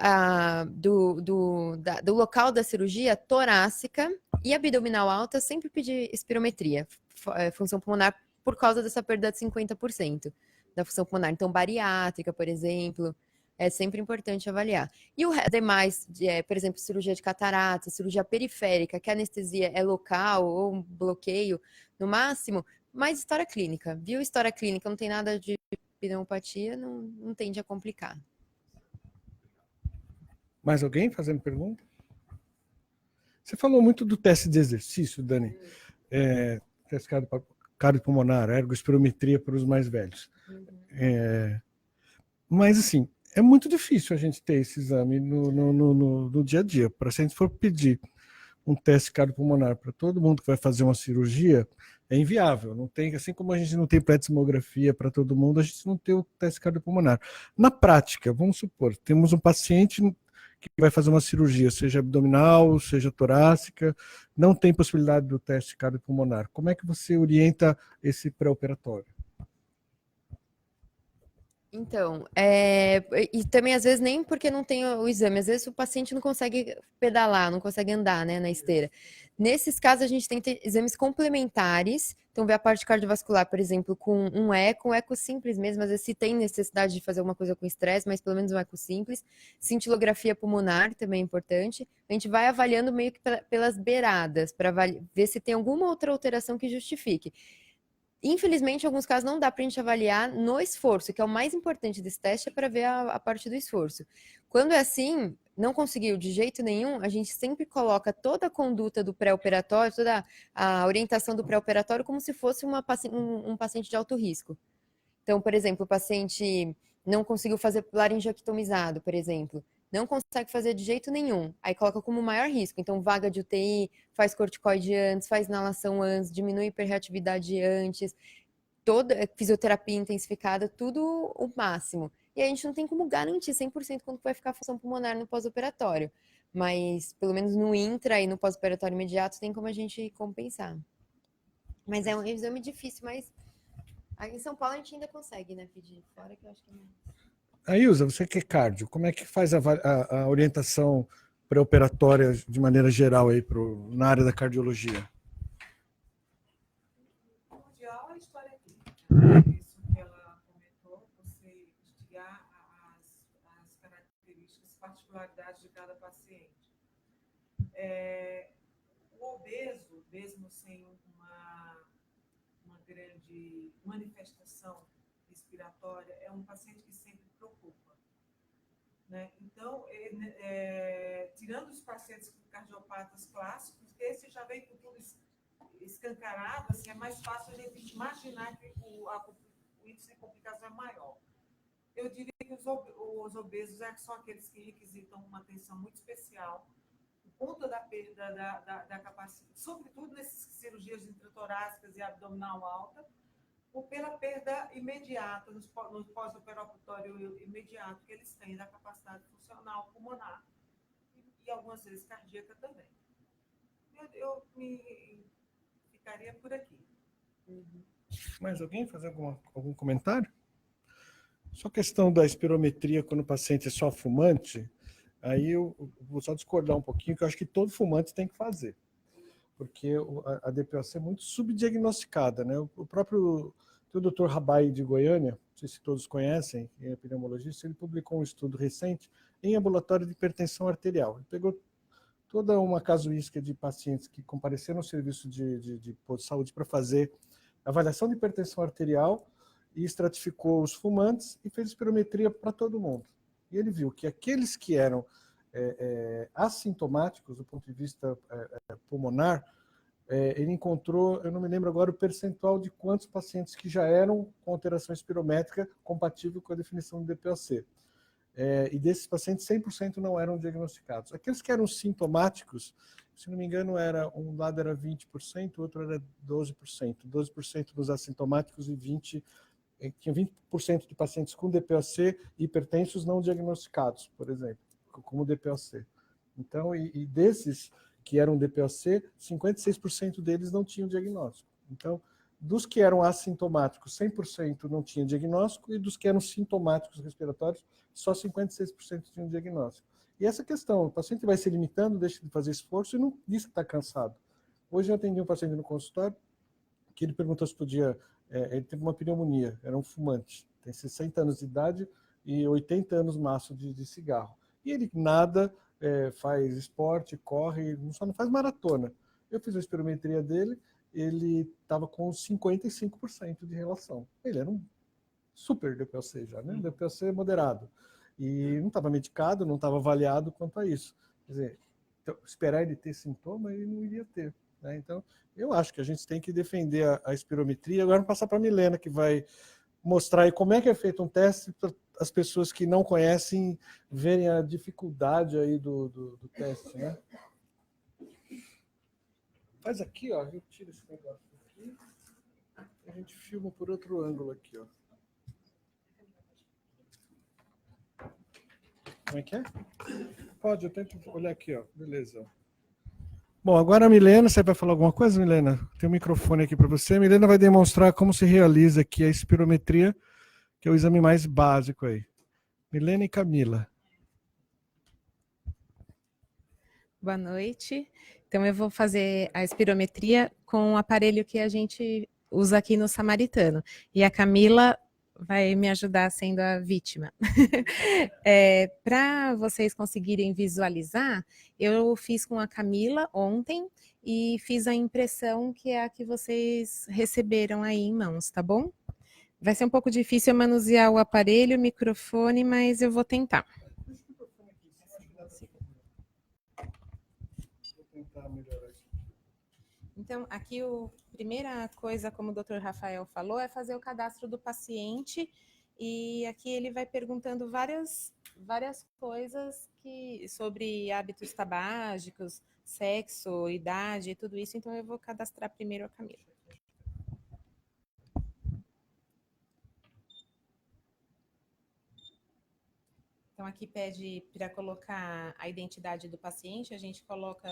do local da cirurgia, torácica e abdominal alta, sempre pedir espirometria, função pulmonar, por causa dessa perda de 50%. Da função pulmonar. Então, bariátrica, por exemplo, é sempre importante avaliar. E o demais, por exemplo, cirurgia de catarata, cirurgia periférica, que a anestesia é local ou um bloqueio, no máximo, mas história clínica. Viu história clínica, não tem nada de pneumopatia, não tende a complicar. Mais alguém fazendo pergunta? Você falou muito do teste de exercício, Dani. Teste cardiopulmonar, ergospirometria para os mais velhos. Mas, assim, é muito difícil a gente ter esse exame no dia a dia. Para se a gente for pedir um teste cardiopulmonar para todo mundo que vai fazer uma cirurgia, é inviável. Não tem, assim como a gente não tem pré-tomografia para todo mundo, a gente não tem o teste cardiopulmonar. Na prática, vamos supor, temos um paciente que vai fazer uma cirurgia, seja abdominal, seja torácica, não tem possibilidade do teste cardiopulmonar. Como é que você orienta esse pré-operatório? Então, e também às vezes nem porque não tem o exame, às vezes o paciente não consegue pedalar, não consegue andar, né, na esteira. Nesses casos, a gente tem que ter exames complementares, então ver a parte cardiovascular, por exemplo, com um eco simples mesmo, às vezes se tem necessidade de fazer alguma coisa com estresse, mas pelo menos um eco simples. Cintilografia pulmonar também é importante. A gente vai avaliando meio que pelas beiradas, para ver se tem alguma outra alteração que justifique. Infelizmente, em alguns casos não dá para a gente avaliar no esforço, que é o mais importante desse teste, é para ver a parte do esforço. Quando é assim, não conseguiu de jeito nenhum, a gente sempre coloca toda a conduta do pré-operatório, toda a orientação do pré-operatório como se fosse um paciente de alto risco. Então, por exemplo, o paciente não conseguiu fazer laringeectomizado, por exemplo. Não consegue fazer de jeito nenhum. Aí coloca como maior risco. Então, vaga de UTI, faz corticoide antes, faz inalação antes, diminui hiperreatividade antes, toda fisioterapia intensificada, tudo o máximo. E a gente não tem como garantir 100% quando vai ficar a função pulmonar no pós-operatório. Mas, pelo menos no intra e no pós-operatório imediato, tem como a gente compensar. Mas é um exame difícil, mas aqui em São Paulo a gente ainda consegue, né, pedir. Fora que eu acho que não. Ilza, você que é cardio, como é que faz a orientação pré-operatória de maneira geral aí na área da cardiologia? O ideal é a história clínica. Isso que ela comentou, você investigar as características, particularidades de cada paciente. O obeso, mesmo sem uma grande manifestação respiratória, é um paciente que sempre preocupa, né? Então, tirando os pacientes com cardiopatas clássicos, esse já vem com tudo escancarado, assim, é mais fácil a gente imaginar que o índice de complicação é maior. Eu diria que os obesos são aqueles que requisitam uma atenção muito especial, por conta da perda da capacidade, sobretudo nessas cirurgias intratorácicas e abdominal alta, ou pela perda imediata, no pós-operatório imediato que eles têm da capacidade funcional pulmonar e algumas vezes cardíaca também. Eu ficaria por aqui. Mais alguém fazer algum comentário? Só questão da espirometria quando o paciente é só fumante, aí eu vou só discordar um pouquinho, que eu acho que todo fumante tem que fazer, porque a DPOC é muito subdiagnosticada, né? O próprio Dr. Rabai de Goiânia, não sei se todos conhecem, é pneumologista, ele publicou um estudo recente em ambulatório de hipertensão arterial. Ele pegou toda uma casuística de pacientes que compareceram ao serviço de saúde para fazer avaliação de hipertensão arterial e estratificou os fumantes e fez espirometria para todo mundo. E ele viu que aqueles que eram assintomáticos do ponto de vista pulmonar, ele encontrou, eu não me lembro agora o percentual de quantos pacientes que já eram com alteração espirométrica compatível com a definição do DPOC. E desses pacientes, 100% não eram diagnosticados. Aqueles que eram sintomáticos, se não me engano, um lado era 20%, o outro era 12%. 12% dos assintomáticos e tinha 20% de pacientes com DPOC e hipertensos não diagnosticados, por exemplo, como DPOC. Então, e desses que eram DPOC, 56% deles não tinham diagnóstico. Então, dos que eram assintomáticos, 100% não tinha diagnóstico, e dos que eram sintomáticos respiratórios, só 56% tinham diagnóstico. E essa questão, o paciente vai se limitando, deixa de fazer esforço e não diz que está cansado. Hoje eu atendi um paciente no consultório, que ele perguntou se podia, ele teve uma pneumonia, era um fumante, tem 60 anos de idade e 80 anos maço de cigarro. E ele nada, faz esporte, corre, só não faz maratona. Eu fiz a espirometria dele, ele estava com 55% de relação. Ele era um super DPOC já, né? DPOC moderado. E não estava medicado, não estava avaliado quanto a isso. Quer dizer, Então, esperar ele ter sintoma, ele não iria ter. Né? Então, eu acho que a gente tem que defender a espirometria. Agora, vamos passar para a Milena, que vai mostrar aí como é que é feito um teste para as pessoas que não conhecem verem a dificuldade aí do teste. Né? Faz aqui, ó, eu tiro esse negócio aqui, a gente filma por outro ângulo aqui, ó. Como é que é? Pode, eu tento olhar aqui, ó. Beleza. Bom, agora a Milena, você vai falar alguma coisa, Milena? Tem um microfone aqui para você. A Milena vai demonstrar como se realiza aqui a espirometria, que é o exame mais básico aí. Milena e Camila. Boa noite. Então, eu vou fazer a espirometria com o aparelho que a gente usa aqui no Samaritano. E a Camila vai me ajudar sendo a vítima. Para vocês conseguirem visualizar, eu fiz com a Camila ontem e fiz a impressão que é a que vocês receberam aí em mãos, tá bom? Vai ser um pouco difícil eu manusear o aparelho, o microfone, mas eu vou tentar. Então, aqui a primeira coisa, como o Dr. Rafael falou, é fazer o cadastro do paciente e aqui ele vai perguntando várias coisas sobre hábitos tabágicos, sexo, idade e tudo isso, então eu vou cadastrar primeiro a Camila. Então, aqui pede para colocar a identidade do paciente, a gente coloca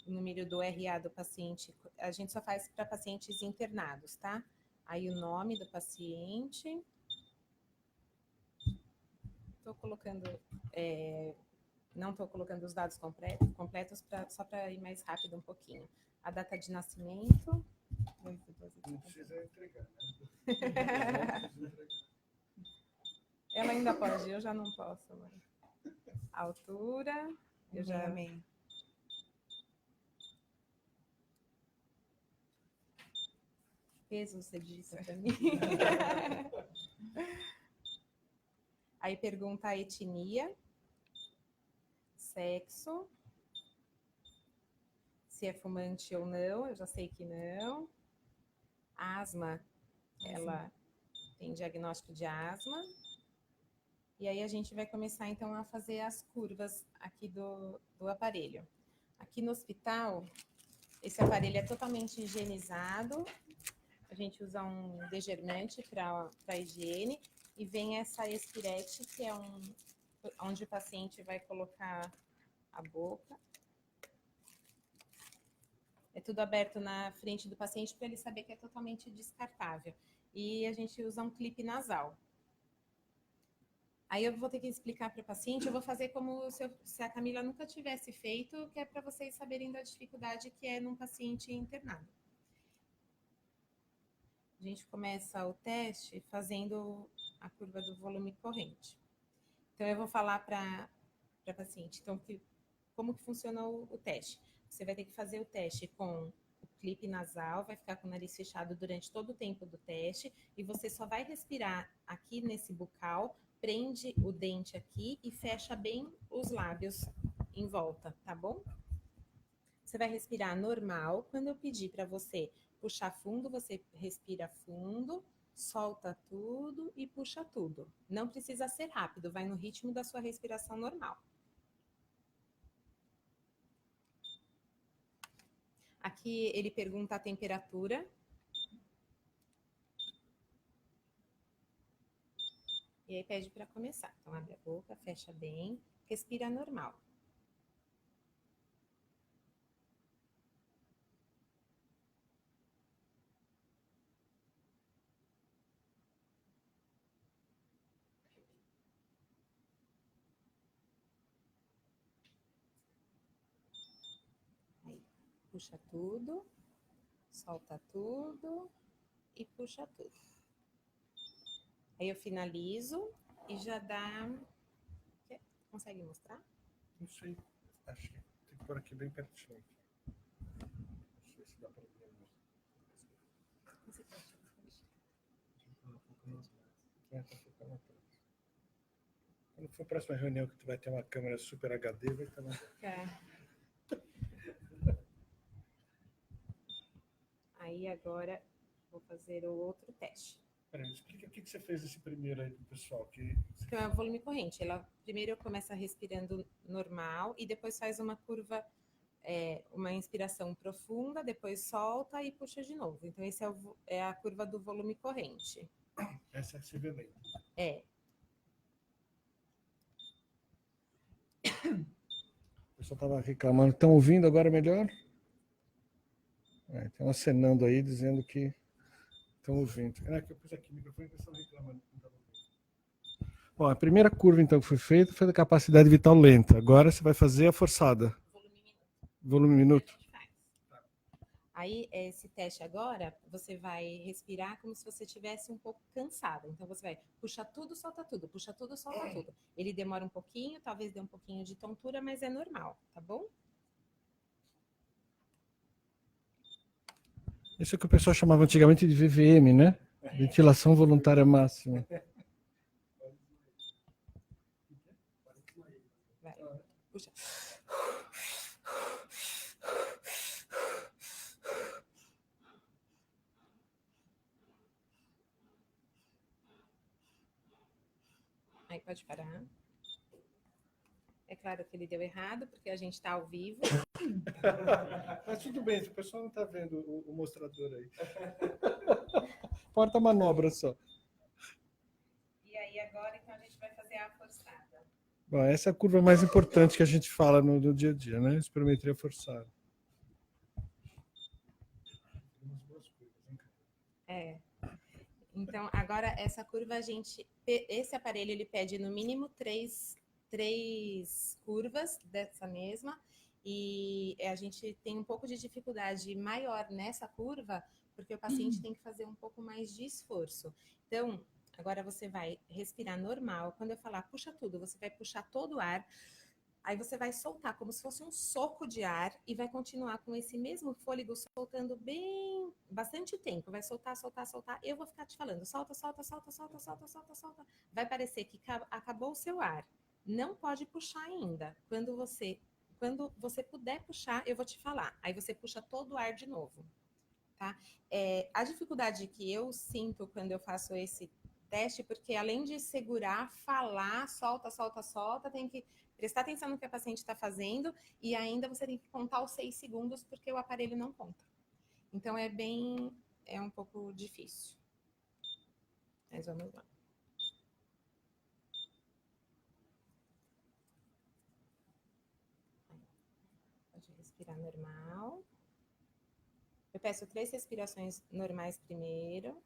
o número do RA do paciente, a gente só faz para pacientes internados, tá? Aí o nome do paciente. Estou colocando, não estou colocando os dados completos só para ir mais rápido um pouquinho. A data de nascimento. Não precisa entregar, né? Ela ainda pode, eu já não posso. Mãe. A altura, eu já amei. Peso, você disse para mim. Aí pergunta a etnia, sexo, se é fumante ou não, eu já sei que não. Asma, ela tem diagnóstico de asma. E aí a gente vai começar então a fazer as curvas aqui do aparelho. Aqui no hospital, esse aparelho é totalmente higienizado. A gente usa um degermante para higiene e vem essa espirete, que é onde o paciente vai colocar a boca. É tudo aberto na frente do paciente para ele saber que é totalmente descartável. E a gente usa um clipe nasal. Aí eu vou ter que explicar para o paciente, eu vou fazer como se a Camila nunca tivesse feito, que é para vocês saberem da dificuldade que é num paciente internado. A gente começa o teste fazendo a curva do volume corrente. Então, eu vou falar para a paciente. Então, como que funciona o teste? Você vai ter que fazer o teste com o clipe nasal, vai ficar com o nariz fechado durante todo o tempo do teste, e você só vai respirar aqui nesse bucal, prende o dente aqui e fecha bem os lábios em volta, tá bom? Você vai respirar normal. Quando eu pedir para você puxar fundo, você respira fundo, solta tudo e puxa tudo. Não precisa ser rápido, vai no ritmo da sua respiração normal. Aqui ele pergunta a temperatura. E aí pede para começar. Então abre a boca, fecha bem, respira normal. Puxa tudo, solta tudo e puxa tudo. Aí eu finalizo e já dá... Consegue mostrar? Não sei. Acho que tem que pôr aqui bem pertinho. Não sei se dá para ver. Quando for a próxima reunião que tu vai ter uma câmera super HD, vai estar lá. Aí agora vou fazer o outro teste. Peraí, explica o que você fez esse primeiro aí pro pessoal. Então é o volume corrente. Primeiro começa respirando normal e depois faz uma curva, uma inspiração profunda, depois solta e puxa de novo. Então esse é a curva do volume corrente. Essa é a CV. É. O pessoal estava reclamando. Estão ouvindo agora melhor? Tem um acenando aí dizendo que estão ouvindo. Que eu pus aqui o microfone que estão reclamando. Bom, a primeira curva então que foi feita foi da capacidade vital lenta. Agora você vai fazer a forçada. Volume minuto. Aí, esse teste agora, você vai respirar como se você estivesse um pouco cansada. Então, você vai puxar tudo, solta tudo, puxa tudo, solta tudo. Ele demora um pouquinho, talvez dê um pouquinho de tontura, mas é normal, tá bom? Isso é o que o pessoal chamava antigamente de VVM, né? Ventilação voluntária máxima. Vai, puxa. Aí pode parar. É claro que ele deu errado, porque a gente está ao vivo. Mas tudo bem, o pessoal não está vendo o mostrador aí. Porta-manobra só. E aí agora, então, a gente vai fazer a forçada. Bom, essa é a curva mais importante que a gente fala no dia a dia, né? Espirometria forçada. Então, agora essa curva, esse aparelho, ele pede no mínimo três curvas dessa mesma, e a gente tem um pouco de dificuldade maior nessa curva, porque o paciente tem que fazer um pouco mais de esforço. Então, agora você vai respirar normal. Quando eu falar puxa tudo, você vai puxar todo o ar, aí você vai soltar como se fosse um soco de ar e vai continuar com esse mesmo fôlego soltando bastante tempo. Vai soltar, soltar, soltar. Eu vou ficar te falando, solta, solta, solta, solta, solta, solta, solta. Vai parecer que acabou o seu ar. Não pode puxar ainda. Quando você puder puxar, eu vou te falar. Aí você puxa todo o ar de novo, tá? A dificuldade que eu sinto quando eu faço esse teste, porque além de segurar, falar, solta, solta, solta, tem que prestar atenção no que a paciente está fazendo e ainda você tem que contar os 6 segundos, porque o aparelho não conta. Então é um pouco difícil. Mas vamos lá. Pode respirar normal. Eu peço 3 respirações normais primeiro.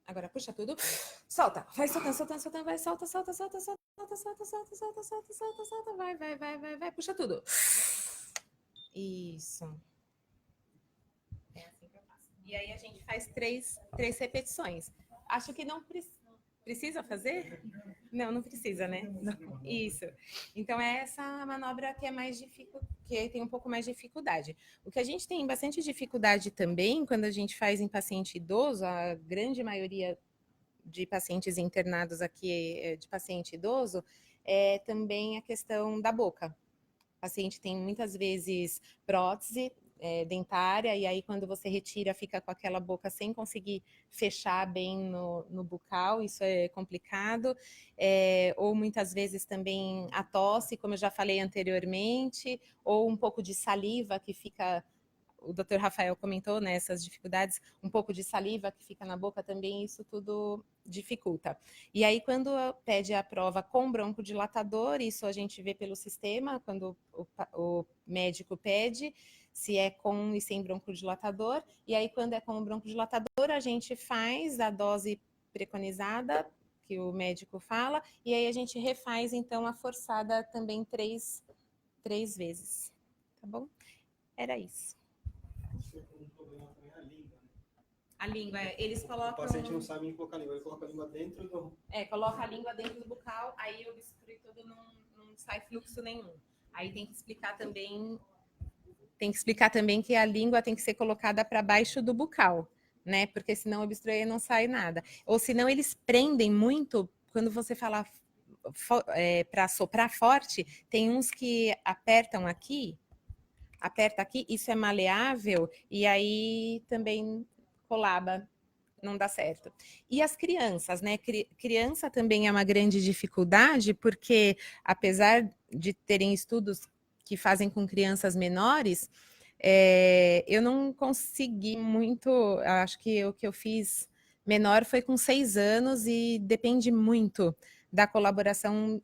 Agora puxa tudo. Solta. Vai soltando, soltando, soltando. Vai, solta, solta, solta, solta, solta, solta, solta, solta, solta, solta, solta. Vai, vai, vai, vai, vai. Puxa tudo. Isso. É assim que eu faço. E aí a gente faz 3 repetições. Acho que não precisa fazer? Não precisa, né? Não. Isso. Então, é essa manobra que é mais difícil, que tem um pouco mais de dificuldade. O que a gente tem bastante dificuldade também, quando a gente faz em paciente idoso, a grande maioria de pacientes internados aqui de paciente idoso, é também a questão da boca. O paciente tem muitas vezes prótese dentária, e aí quando você retira, fica com aquela boca sem conseguir fechar bem no bucal, isso é complicado, ou muitas vezes também a tosse, como eu já falei anteriormente, ou um pouco de saliva que fica, o Dr. Rafael comentou, né, essas dificuldades, um pouco de saliva que fica na boca também, isso tudo dificulta. E aí, quando pede a prova com broncodilatador, isso a gente vê pelo sistema, quando o médico pede, se é com e sem broncodilatador, e aí quando é com o broncodilatador, a gente faz a dose preconizada, que o médico fala, e aí a gente refaz, então, a forçada também 3 vezes, tá bom? Era isso. A língua, eles colocam... O paciente não sabe nem colocar a língua, ele coloca a língua dentro do... coloca a língua dentro do bucal, aí obstrui tudo, não sai fluxo nenhum. Aí tem que explicar também que a língua tem que ser colocada para baixo do bucal, né? Porque senão obstruir não sai nada. Ou senão eles prendem muito, quando você fala para soprar forte, tem uns que apertam aqui, aperta aqui, isso é maleável, e aí também colaba, não dá certo. E as crianças, né? Criança também é uma grande dificuldade, porque apesar de terem estudos que fazem com crianças menores, eu não consegui muito, acho que o que eu fiz menor foi com 6 anos e depende muito da colaboração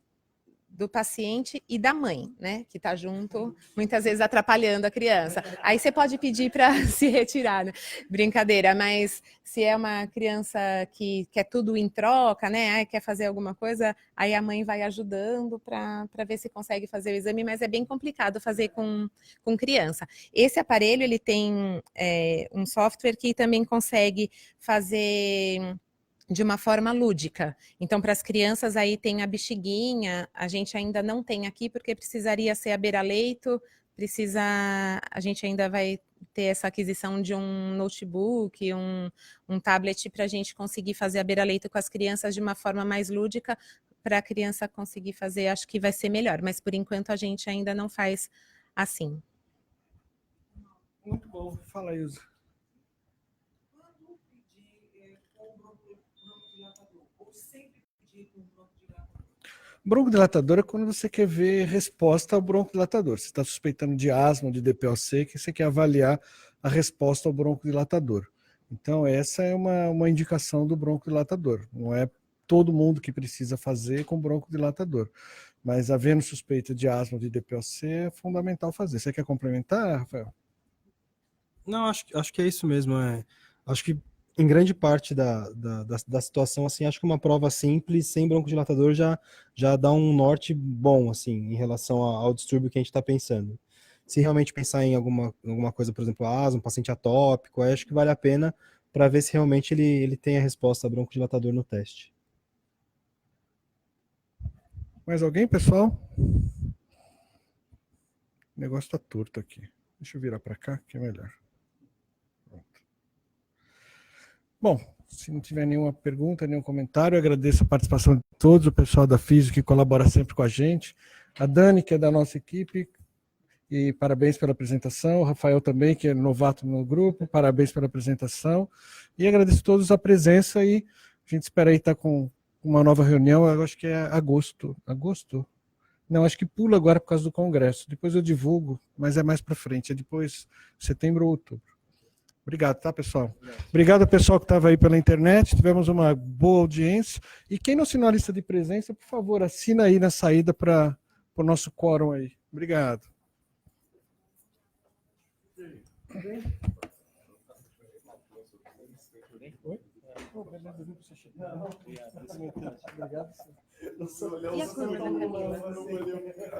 do paciente e da mãe, né, que está junto, muitas vezes atrapalhando a criança. Aí você pode pedir para se retirar, né? Brincadeira, mas se é uma criança que quer tudo em troca, né, quer fazer alguma coisa, aí a mãe vai ajudando para ver se consegue fazer o exame, mas é bem complicado fazer com criança. Esse aparelho, ele tem um software que também consegue fazer de uma forma lúdica. Então, para as crianças aí tem a bexiguinha, a gente ainda não tem aqui porque precisaria ser a beira-leito, a gente ainda vai ter essa aquisição de um notebook, um tablet para a gente conseguir fazer a beira-leito com as crianças de uma forma mais lúdica, para a criança conseguir fazer, acho que vai ser melhor, mas por enquanto a gente ainda não faz assim. Muito bom. Fala, Ilza. Quando pedir com broncodilatador, ou sempre pedir com broncodilatador? Broncodilatador é quando você quer ver resposta ao broncodilatador. Você está suspeitando de asma, de DPOC, que você quer avaliar a resposta ao broncodilatador. Então, essa é uma indicação do broncodilatador. Não é todo mundo que precisa fazer com broncodilatador. Mas, havendo suspeita de asma, de DPOC, é fundamental fazer. Você quer complementar, Rafael? Não, acho que é isso mesmo. Acho que em grande parte da situação, assim, acho que uma prova simples, sem broncodilatador, já dá um norte bom, assim, em relação ao distúrbio que a gente está pensando. Se realmente pensar em alguma coisa, por exemplo, asma, um paciente atópico, aí acho que vale a pena para ver se realmente ele tem a resposta a broncodilatador no teste. Mais alguém, pessoal? O negócio está torto aqui. Deixa eu virar para cá, que é melhor. Pronto. Bom, se não tiver nenhuma pergunta, nenhum comentário, eu agradeço a participação de todos, o pessoal da Física que colabora sempre com a gente, a Dani, que é da nossa equipe, e parabéns pela apresentação, o Rafael também, que é novato no grupo, parabéns pela apresentação, e agradeço a todos a presença, e a gente espera aí estar com uma nova reunião, eu acho que é agosto? Não, acho que pula agora por causa do congresso, depois eu divulgo, mas é mais para frente, é depois setembro ou outubro. Obrigado, tá, pessoal? Obrigado ao pessoal que estava aí pela internet, tivemos uma boa audiência. E quem não assinou a lista de presença, por favor, assina aí na saída para o nosso quórum aí. Obrigado. E a curva da Camila?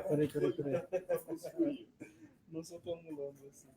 Peraí. Não sou tão mulando assim.